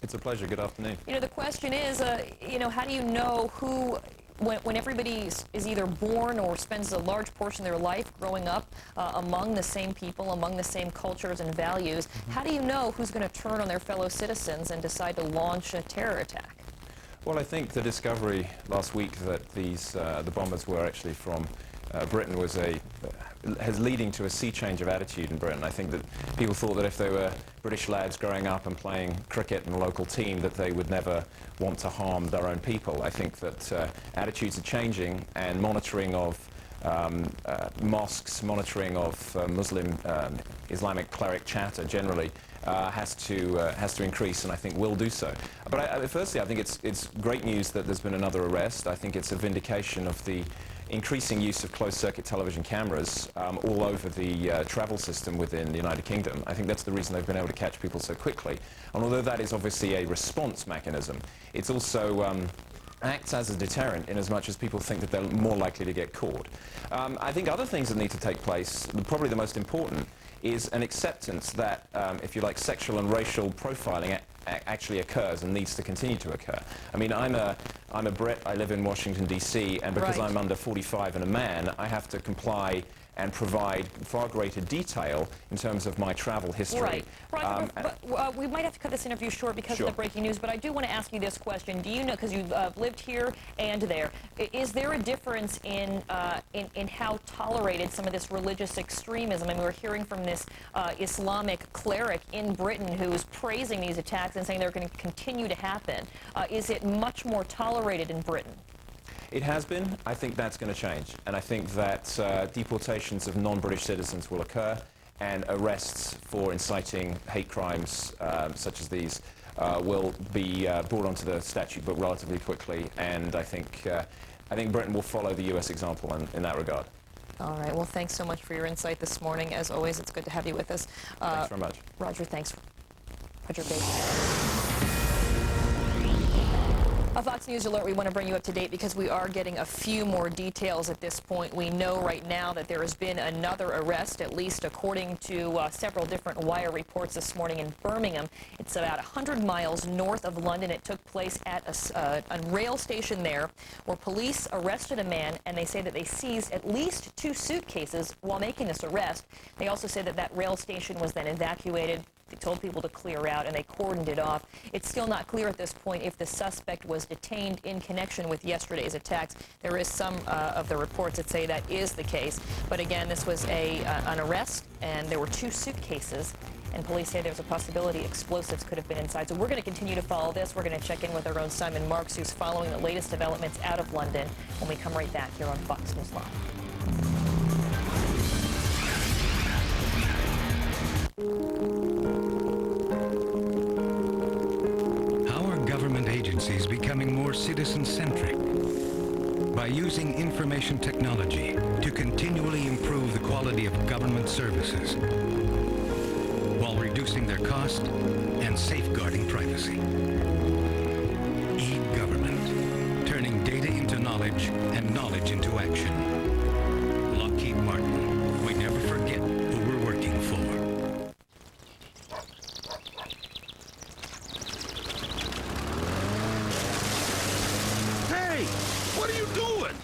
It's a pleasure. Good afternoon. You know, the question is, how do you know who... When everybody is either born or spends a large portion of their life growing up among the same people, among the same cultures and values, how do you know who's going to turn on their fellow citizens and decide to launch a terror attack? Well, I think the discovery last week that the bombers were actually from Britain was has leading to a sea change of attitude in Britain. I think that people thought that if they were British lads growing up and playing cricket in a local team, that they would never want to harm their own people. I think that attitudes are changing, and monitoring of mosques, monitoring of Muslim Islamic cleric chatter generally has to increase, and I think will do so. But firstly, I think it's great news that there's been another arrest. I think it's a vindication of the increasing use of closed-circuit television cameras all over the travel system within the United Kingdom. I think that's the reason they've been able to catch people so quickly. And although that is obviously a response mechanism, it's also acts as a deterrent in as much as people think that they're more likely to get caught. I think other things that need to take place, probably the most important, is an acceptance that, if you like, sexual and racial profiling actually occurs and needs to continue to occur. I mean, I'm a Brit, I live in Washington, D.C., and because I'm under 45 and a man, I have to comply and provide far greater detail in terms of my travel history. Right. But we might have to cut this interview short because of the breaking news, but I do want to ask you this question. Do you know, because you've lived here and there, is there a difference in how tolerated some of this religious extremism? I mean, we're hearing from this Islamic cleric in Britain who is praising these attacks and saying they're going to continue to happen. Is it much more tolerated in Britain? It has been. I think that's going to change. And I think that deportations of non-British citizens will occur, and arrests for inciting hate crimes such as these will be brought onto the statute book relatively quickly. And I think Britain will follow the U.S. example in that regard. All right. Well, thanks so much for your insight this morning. As always, it's good to have you with us. Thanks very much. Roger, thanks. Roger, A Fox News alert, we want to bring you up to date because we are getting a few more details at this point. We know right now that there has been another arrest, at least according to several different wire reports this morning in Birmingham. It's about 100 miles north of London. It took place at a rail station there where police arrested a man, and they say that they seized at least 2 suitcases while making this arrest. They also say that that rail station was then evacuated. They told people to clear out, and they cordoned it off. It's still not clear at this point if the suspect was detained in connection with yesterday's attacks. There is some of the reports that say that is the case. But again, this was an arrest, and there were 2 suitcases. And police say there's a possibility explosives could have been inside. So we're going to continue to follow this. We're going to check in with our own Simon Marks, who's following the latest developments out of London, when we come right back here on Fox News Live. Agencies becoming more citizen-centric by using information technology to continually improve the quality of government services while reducing their cost and safeguarding privacy. E-government, turning data into knowledge and knowledge into action. Lockheed Martin, we never forget who we're working for. What are you doing?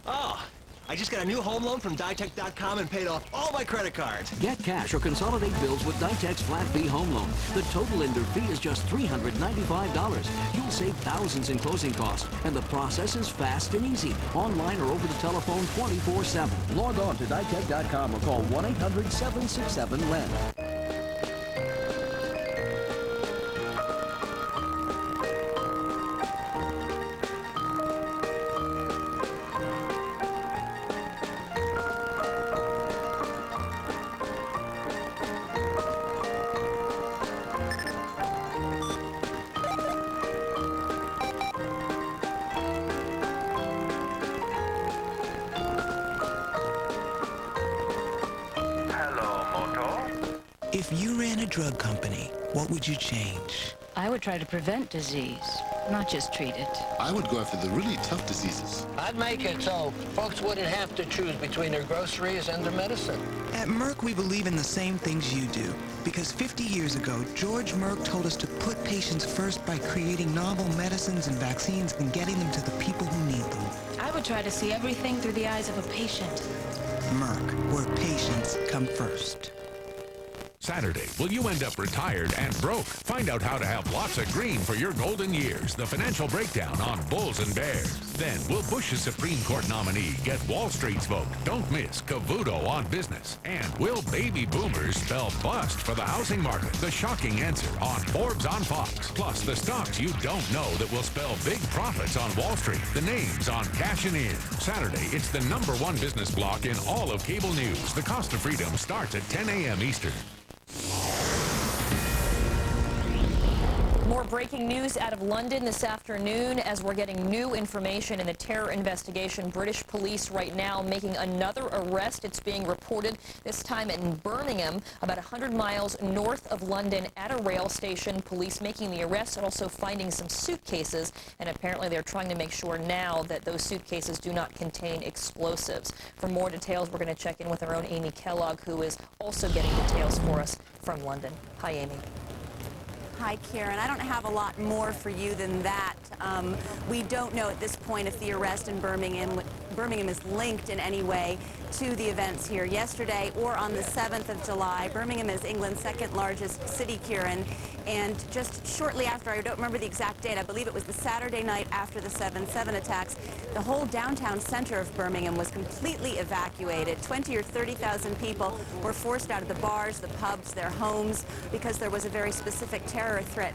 Oh, I just got a new home loan from Ditech.com and paid off all my credit cards. Get cash or consolidate bills with Ditech's flat fee home loan. The total lender fee is just $395. You'll save thousands in closing costs, and the process is fast and easy. Online or over the telephone 24/7. Log on to Ditech.com or call 1-800-767-LEND. If you ran a drug company, what would you change? I would try to prevent disease, not just treat it. I would go after the really tough diseases. I'd make it so folks wouldn't have to choose between their groceries and their medicine. At Merck, we believe in the same things you do. Because 50 years ago, George Merck told us to put patients first by creating novel medicines and vaccines and getting them to the people who need them. I would try to see everything through the eyes of a patient. Merck, where patients come first. Saturday, will you end up retired and broke? Find out how to have lots of green for your golden years. The financial breakdown on Bulls and Bears. Then, will Bush's Supreme Court nominee get Wall Street's vote? Don't miss Cavuto on Business. And will baby boomers spell bust for the housing market? The shocking answer on Forbes on Fox. Plus, the stocks you don't know that will spell big profits on Wall Street. The names on Cashin' In. Saturday, it's the #1 business block in all of cable news. The Cost of Freedom starts at 10 a.m. Eastern. More breaking news out of London this afternoon as we're getting new information in the terror investigation. British police right now making another arrest. It's being reported this time in Birmingham, about 100 miles north of London at a rail station. Police making the arrest, also finding some suitcases, and apparently they're trying to make sure now that those suitcases do not contain explosives. For more details, we're going to check in with our own Amy Kellogg, who is also getting details for us from London. Hi, Amy. Hi, Karen. I don't have a lot more for you than that. We don't know at this point if the arrest in Birmingham is linked in any way to the events here yesterday or on the 7th of July. Birmingham is England's second largest city, Kieran, and just shortly after, I don't remember the exact date, I believe it was the Saturday night after the 7/7 attacks, the whole downtown center of Birmingham was completely evacuated. 20 or 30,000 people were forced out of the bars, the pubs, their homes, because there was a very specific terror threat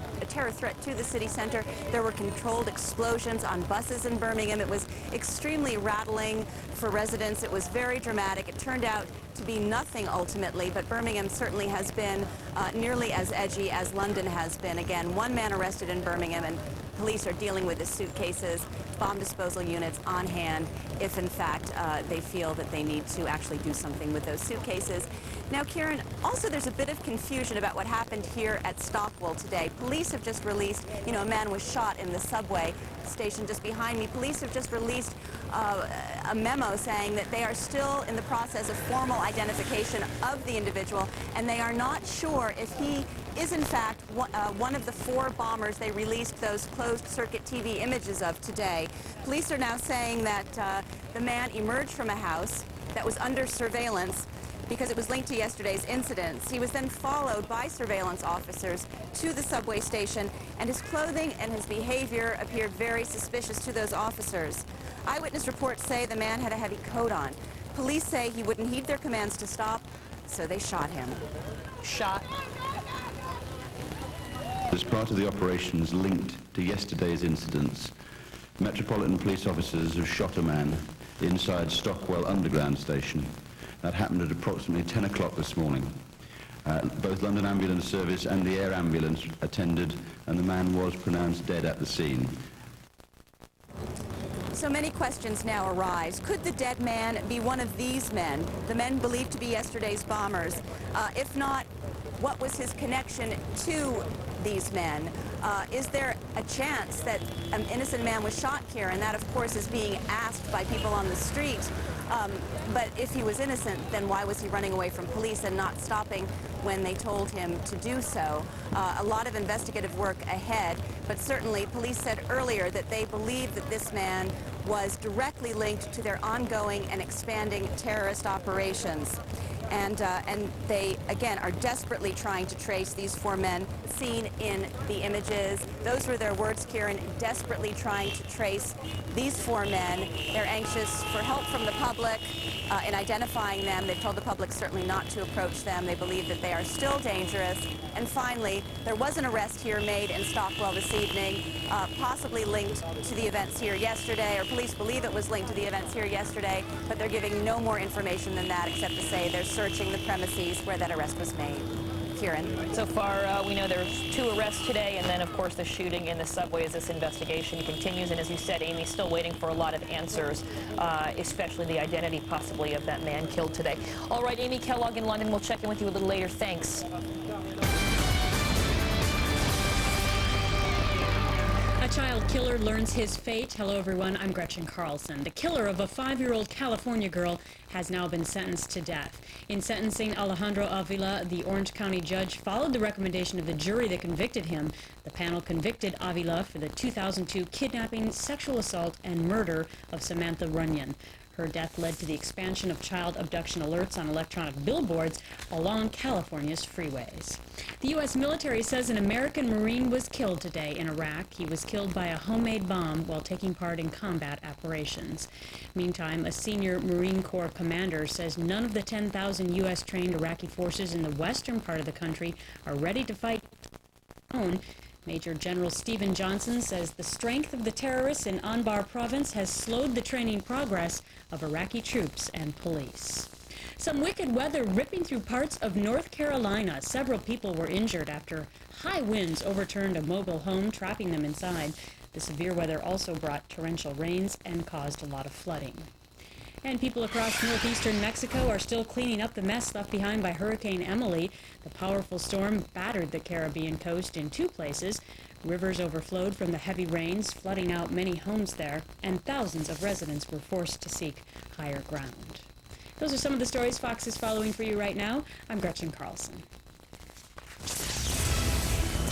to the city center. There were controlled explosions on buses in Birmingham. It was extremely rattling for residents. It was very dramatic. It turned out to be nothing ultimately, but Birmingham certainly has been nearly as edgy as London has been. Again, one man arrested in Birmingham, and police are dealing with the suitcases, bomb disposal units on hand if in fact they feel that they need to actually do something with those suitcases. Now, Kieran, also there's a bit of confusion about what happened here at Stockwell today. Police have just released, a man was shot in the subway station just behind me. Police have just released a memo saying that they are still in the process of formal identification of the individual, and they are not sure if he is in fact one of the 4 bombers they released those closed-circuit TV images of today. Police are now saying that the man emerged from a house that was under surveillance because it was linked to yesterday's incidents. He was then followed by surveillance officers to the subway station, and his clothing and his behavior appeared very suspicious to those officers. Eyewitness reports say the man had a heavy coat on. Police say he wouldn't heed their commands to stop, so they shot him. Shot. As part of the operations linked to yesterday's incidents, Metropolitan Police officers have shot a man inside Stockwell Underground Station. That happened at approximately 10 o'clock this morning. Both London Ambulance Service and the air ambulance attended, and the man was pronounced dead at the scene. So many questions now arise. Could the dead man be one of these men, the men believed to be yesterday's bombers? If not, what was his connection to these men? Is there a chance that an innocent man was shot here? And that, of course, is being asked by people on the street. But if he was innocent, then why was he running away from police and not stopping when they told him to do so? A lot of investigative work ahead, but certainly police said earlier that they believe that this man was directly linked to their ongoing and expanding terrorist operations. And they, again, are desperately trying to trace these 4 men seen in the images. Those were their words, Kieran, desperately trying to trace these 4 men. They're anxious for help from the public in identifying them. They've told the public certainly not to approach them. They believe that they are still dangerous. And finally, there was an arrest here made in Stockwell this evening, possibly linked to the events here yesterday, or police believe it was linked to the events here yesterday, but they're giving no more information than that except to say they're searching the premises where that arrest was made. Kieran. So far, we know there's 2 arrests today, and then, of course, the shooting in the subway as this investigation continues. And as you said, Amy, still waiting for a lot of answers, especially the identity, possibly, of that man killed today. All right, Amy Kellogg in London. We'll check in with you a little later. Thanks. A child killer learns his fate. Hello, everyone. I'm Gretchen Carlson. The killer of a 5-year-old California girl has now been sentenced to death. In sentencing Alejandro Avila, the Orange County judge followed the recommendation of the jury that convicted him. The panel convicted Avila for the 2002 kidnapping, sexual assault, and murder of Samantha Runyon. Her death led to the expansion of child abduction alerts on electronic billboards along California's freeways. The U.S. military says an American Marine was killed today in Iraq. He was killed by a homemade bomb while taking part in combat operations. Meantime, a senior Marine Corps commander says none of the 10,000 U.S.-trained Iraqi forces in the western part of the country are ready to fight alone. Major General Stephen Johnson says the strength of the terrorists in Anbar province has slowed the training progress of Iraqi troops and police. Some wicked weather ripping through parts of North Carolina. Several people were injured after high winds overturned a mobile home, trapping them inside. The severe weather also brought torrential rains and caused a lot of flooding. And people across northeastern Mexico are still cleaning up the mess left behind by Hurricane Emily. The powerful storm battered the Caribbean coast in 2 places. Rivers overflowed from the heavy rains, flooding out many homes there, and thousands of residents were forced to seek higher ground. Those are some of the stories Fox is following for you right now. I'm Gretchen Carlson.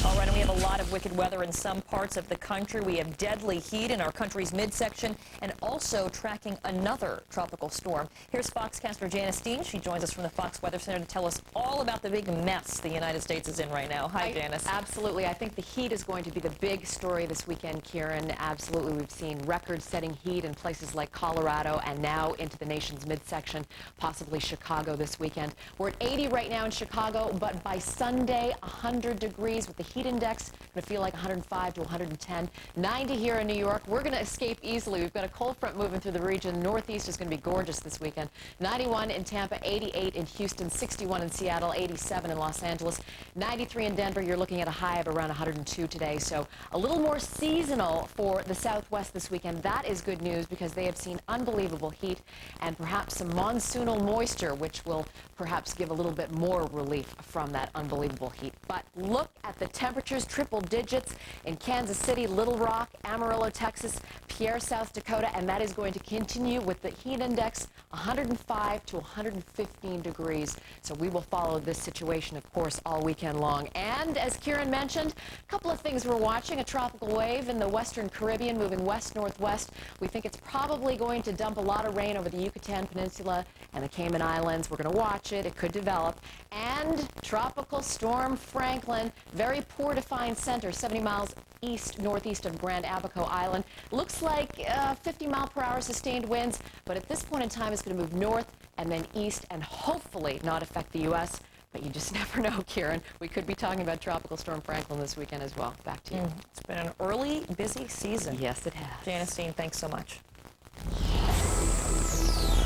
All right, and we have a lot of wicked weather in some parts of the country. We have deadly heat in our country's midsection and also tracking another tropical storm. Here's Foxcaster Janice Dean. She joins us from the Fox Weather Center to tell us all about the big mess the United States is in right now. Hi, Janice. Absolutely. I think the heat is going to be the big story this weekend, Kieran. Absolutely. We've seen record-setting heat in places like Colorado and now into the nation's midsection, possibly Chicago this weekend. We're at 80 right now in Chicago, but by Sunday, 100 degrees with the heat index. Going to feel like 105 to 110. 90 here in New York. We're going to escape easily. We've got a cold front moving through the region. Northeast is going to be gorgeous this weekend. 91 in Tampa, 88 in Houston, 61 in Seattle, 87 in Los Angeles, 93 in Denver. You're looking at a high of around 102 today. So a little more seasonal for the Southwest this weekend. That is good news because they have seen unbelievable heat and perhaps some monsoonal moisture, which will perhaps give a little bit more relief from that unbelievable heat. But look at the temperatures, triple digits in Kansas City, Little Rock, Amarillo, Texas, Pierre, South Dakota, and that is going to continue with the heat index 105 to 115 degrees. So we will follow this situation, of course, all weekend long. And as Kieran mentioned, a couple of things we're watching. A tropical wave in the western Caribbean moving west-northwest. We think it's probably going to dump a lot of rain over the Yucatan Peninsula and the Cayman Islands. We're going to watch it. It could develop. And Tropical Storm Franklin, very poor-defined center, 70 miles east-northeast of Grand Abaco Island. Looks like 50-mile-per-hour sustained winds, but at this point in time, it's going to move north and then east and hopefully not affect the U.S., but you just never know, Kieran. We could be talking about Tropical Storm Franklin this weekend as well. Back to you. It's been an early, busy season. Yes, it has. Janice Dean, thanks so much.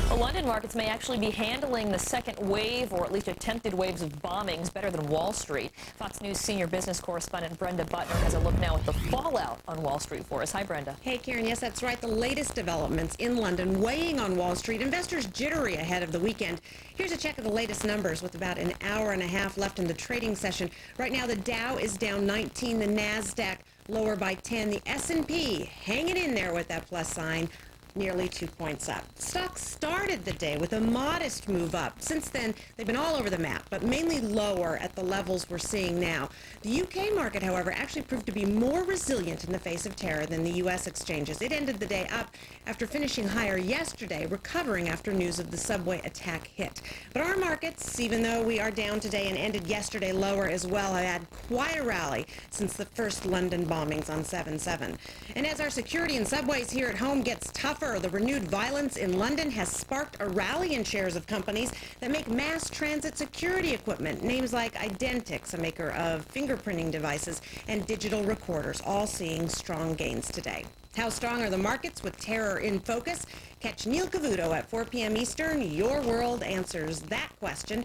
The London markets may actually be handling the second wave, or at least attempted waves of bombings, better than Wall Street. Fox News senior business correspondent Brenda Butner has a look now at the fallout on Wall Street for us. Hi, Brenda. Hey, Karen. Yes, that's right. The latest developments in London weighing on Wall Street. Investors jittery ahead of the weekend. Here's a check of the latest numbers with about an hour and a half left in the trading session. Right now, the Dow is down 19, the NASDAQ lower by 10, the S&P hanging in there with that plus sign, nearly 2 points up. Stocks started the day with a modest move up. Since then, they've been all over the map, but mainly lower at the levels we're seeing now. The UK market, however, actually proved to be more resilient in the face of terror than the US exchanges. It ended the day up after finishing higher yesterday, recovering after news of the subway attack hit. But our markets, even though we are down today and ended yesterday lower as well, have had quite a rally since the first London bombings on 7/7. And as our security in subways here at home gets tougher, the renewed violence in London has sparked a rally in shares of companies that make mass transit security equipment. Names like Identix, a maker of fingerprinting devices, and digital recorders, all seeing strong gains today. How strong are the markets with terror in focus? Catch Neil Cavuto at 4 p.m. Eastern. Your World answers that question.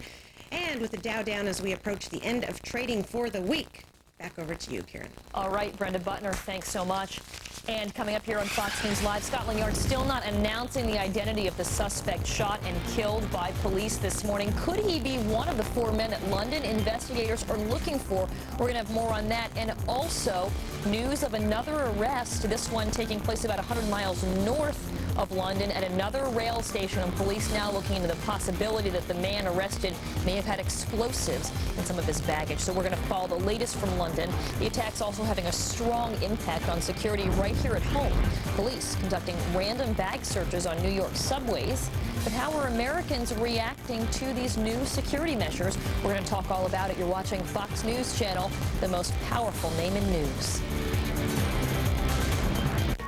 And with the Dow down as we approach the end of trading for the week. Back over to you, Kieran. All right, Brenda Butner, thanks so much. And coming up here on Fox News Live, Scotland Yard still not announcing the identity of the suspect shot and killed by police this morning. Could he be one of the 4 men that London investigators are looking for? We're going to have more on that. And also news of another arrest, this one taking place about 100 miles north of London at another rail station, and police now looking into the possibility that the man arrested may have had explosives in some of his baggage. So we're going to follow the latest from London. The attack's also having a strong impact on security right here at home. Police conducting random bag searches on New York subways. But how are Americans reacting to these new security measures? We're going to talk all about it. You're watching Fox News Channel, the most powerful name in news.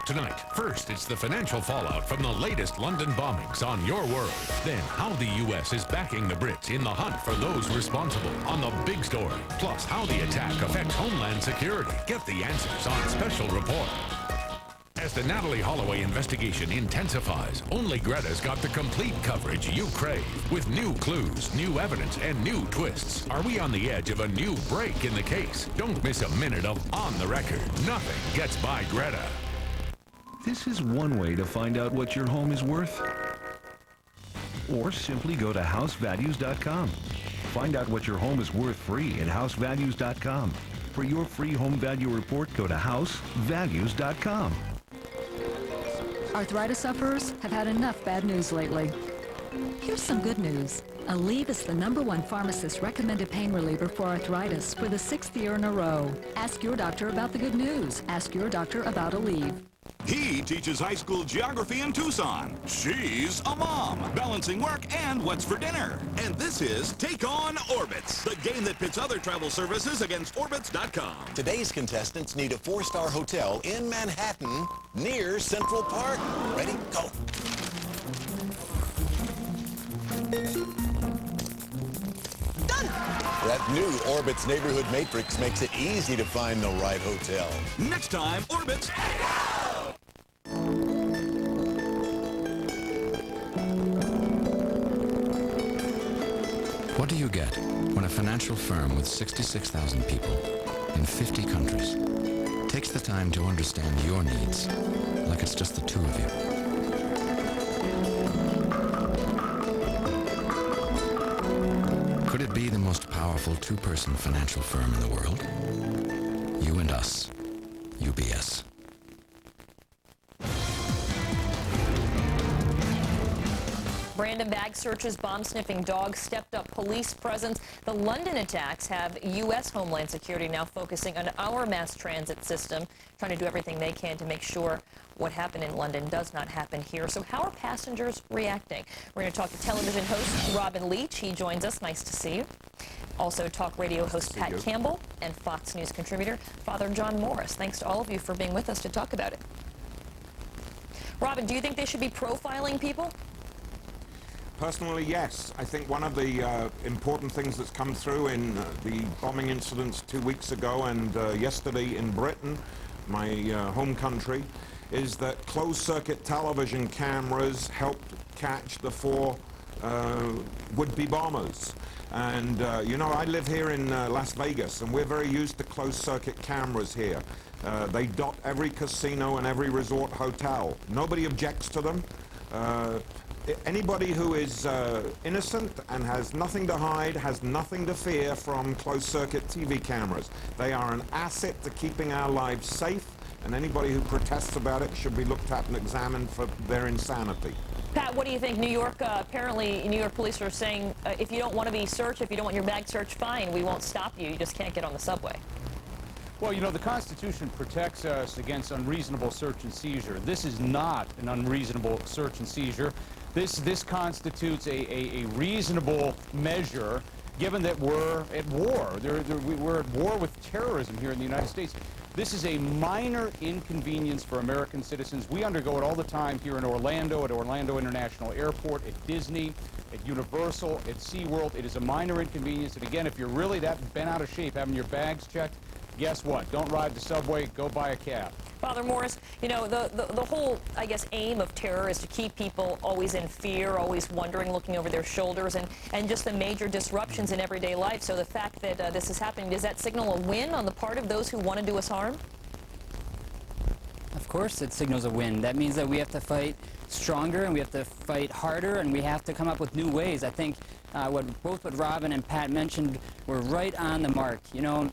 Tonight, first, it's the financial fallout from the latest London bombings on your world. Then, how the U.S. is backing the Brits in the hunt for those responsible on the big story. Plus, how the attack affects Homeland Security. Get the answers on Special Report. As the Natalie Holloway investigation intensifies, only Greta's got the complete coverage you crave. With new clues, new evidence, and new twists. Are we on the edge of a new break in the case? Don't miss a minute of On the Record. Nothing gets by Greta. This is one way to find out what your home is worth. Or simply go to housevalues.com. Find out what your home is worth free at housevalues.com. For your free home value report, go to housevalues.com. Arthritis sufferers have had enough bad news lately. Here's some good news. Aleve is the #1 pharmacist recommended pain reliever for arthritis for the 6th year in a row. Ask your doctor about the good news. Ask your doctor about Aleve. He teaches high school geography in Tucson. She's a mom, balancing work and what's for dinner. And this is Take On Orbitz, the game that pits other travel services against Orbitz.com. Today's contestants need a 4-star hotel in Manhattan near Central Park. Ready? Go. Done! That new Orbitz neighborhood matrix makes it easy to find the right hotel. Next time, Orbitz. What do you get when a financial firm with 66,000 people in 50 countries takes the time to understand your needs like it's just the two of you? Could it be the most powerful two-person financial firm in the world? You and us. UBS. Random bag searches, bomb-sniffing dogs, stepped-up police presence. The London attacks have U.S. Homeland Security now focusing on our mass transit system, trying to do everything they can to make sure what happened in London does not happen here. So how are passengers reacting? We're going to talk to television host Robin Leach. He joins us. Nice to see you. Also, talk radio host Pat Campbell and Fox News contributor Father John Morris. Thanks to all of you for being with us to talk about it. Robin, do you think they should be profiling people? Personally, yes. I think one of the important things that's come through in the bombing incidents 2 weeks ago and yesterday in Britain, my home country, is that closed-circuit television cameras helped catch the 4 would-be bombers. And, you know, I live here in Las Vegas, and we're very used to closed-circuit cameras here. They dot every casino and every resort hotel. Nobody objects to them. Anybody who is innocent and has nothing to hide has nothing to fear from closed-circuit TV cameras. They are an asset to keeping our lives safe, and anybody who protests about it should be looked at and examined for their insanity. Pat, what do you think? New York, apparently New York police are saying if you don't want to be searched, if you don't want your bag searched, fine, we won't stop you. You just can't get on the subway. Well, you know, the Constitution protects us against unreasonable search and seizure. This is not an unreasonable search and seizure. This constitutes a reasonable measure, given that we're at war. We're at war with terrorism here in the United States. This is a minor inconvenience for American citizens. We undergo it all the time here in Orlando, at Orlando International Airport, at Disney, at Universal, at SeaWorld. It is a minor inconvenience. And again, if you're really that bent out of shape having your bags checked, guess what? Don't ride the subway, go buy a cab. Father Morris, you know, the whole, I guess, aim of terror is to keep people always in fear, always wondering, looking over their shoulders, and just the major disruptions in everyday life. So the fact that this is happening, does that signal a win on the part of those who want to do us harm? Of course it signals a win. That means that we have to fight stronger and we have to fight harder and we have to come up with new ways. I think both what Robin and Pat mentioned were right on the mark. You know,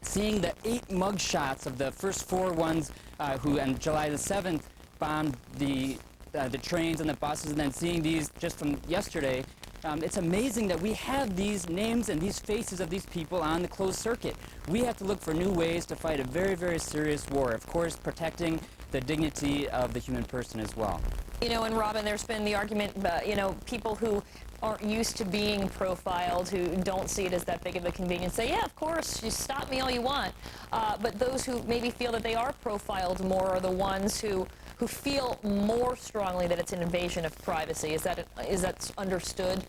seeing the 8 mugshots of the first 4 ones who on July the 7th bombed the the trains and the buses, and then seeing these just from yesterday, it's amazing that we have these names and these faces of these people on the closed circuit. We have to look for new ways to fight a very, very serious war. Of course, protecting the dignity of the human person as well. You know, and Robin, there's been the argument, you know, people who aren't used to being profiled, who don't see it as that big of a convenience, say, yeah, of course, you stop me all you want. But those who maybe feel that they are profiled more are the ones who feel more strongly that it's an invasion of privacy. Is that understood?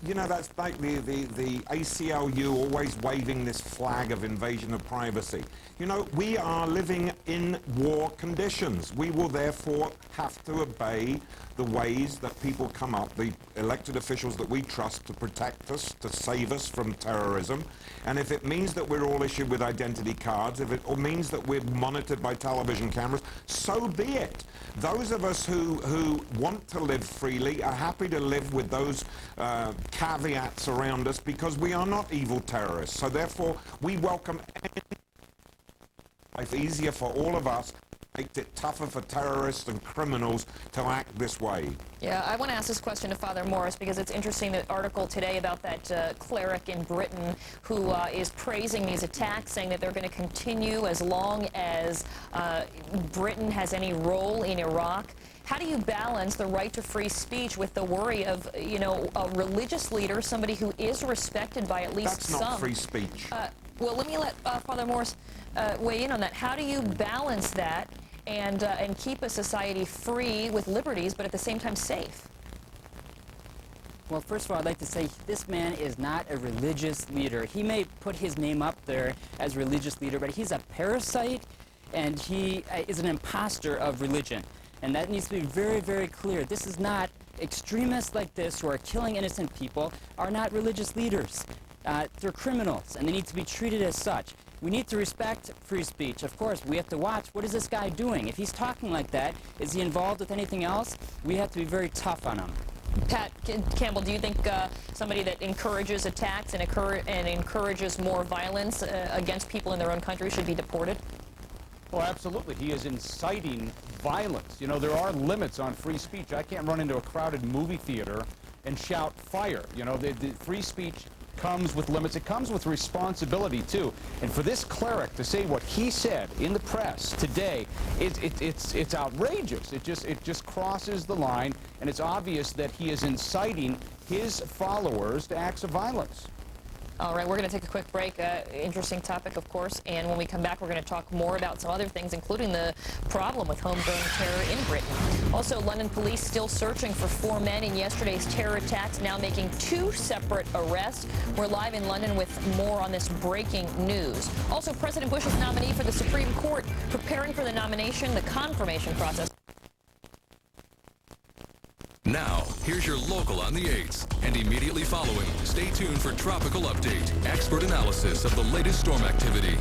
You know, that's like the ACLU always waving this flag of invasion of privacy. You know, we are living in war conditions. We will therefore have to obey the ways that people come up, the elected officials that we trust to protect us, to save us from terrorism. And if it means that we're all issued with identity cards, if it means that we're monitored by television cameras, so be it. Those of us who want to live freely are happy to live with those caveats around us because we are not evil terrorists. So therefore, we welcome life easier for all of us, makes it tougher for terrorists and criminals to act this way. Yeah, I want to ask this question to Father Morris because it's interesting, the article today about that cleric in Britain who is praising these attacks, saying that they're going to continue as long as Britain has any role in Iraq. How do you balance the right to free speech with the worry of, you know, a religious leader, somebody who is respected by at least some? That's not free speech. Well, let me let Father Morris weigh in on that. How do you balance that and keep a society free with liberties, but at the same time safe? Well, first of all, I'd like to say this man is not a religious leader. He may put his name up there as religious leader, but he's a parasite, and he is an imposter of religion. And that needs to be very, very clear. This is not extremists like this who are killing innocent people are not religious leaders. They're criminals, and they need to be treated as such. We need to respect free speech. Of course, we have to watch, what is this guy doing? If he's talking like that, is he involved with anything else? We have to be very tough on him. Pat Campbell, do you think somebody that encourages attacks and encourages more violence against people in their own country should be deported? Oh, absolutely. He is inciting violence. You know, there are limits on free speech. I can't run into a crowded movie theater and shout fire. You know, the free speech comes with limits. It comes with responsibility, too. And for this cleric to say what he said in the press today, it's outrageous. It just crosses the line, and it's obvious that he is inciting his followers to acts of violence. All right, we're going to take a quick break. Interesting topic, of course. And when we come back, we're going to talk more about some other things, including the problem with homegrown terror in Britain. Also, London police still searching for 4 men in yesterday's terror attacks, now making 2 separate arrests. We're live in London with more on this breaking news. Also, President Bush's nominee for the Supreme Court preparing for the nomination, the confirmation process. Now, here's your local on the 8s. And immediately following, stay tuned for Tropical Update, expert analysis of the latest storm activity.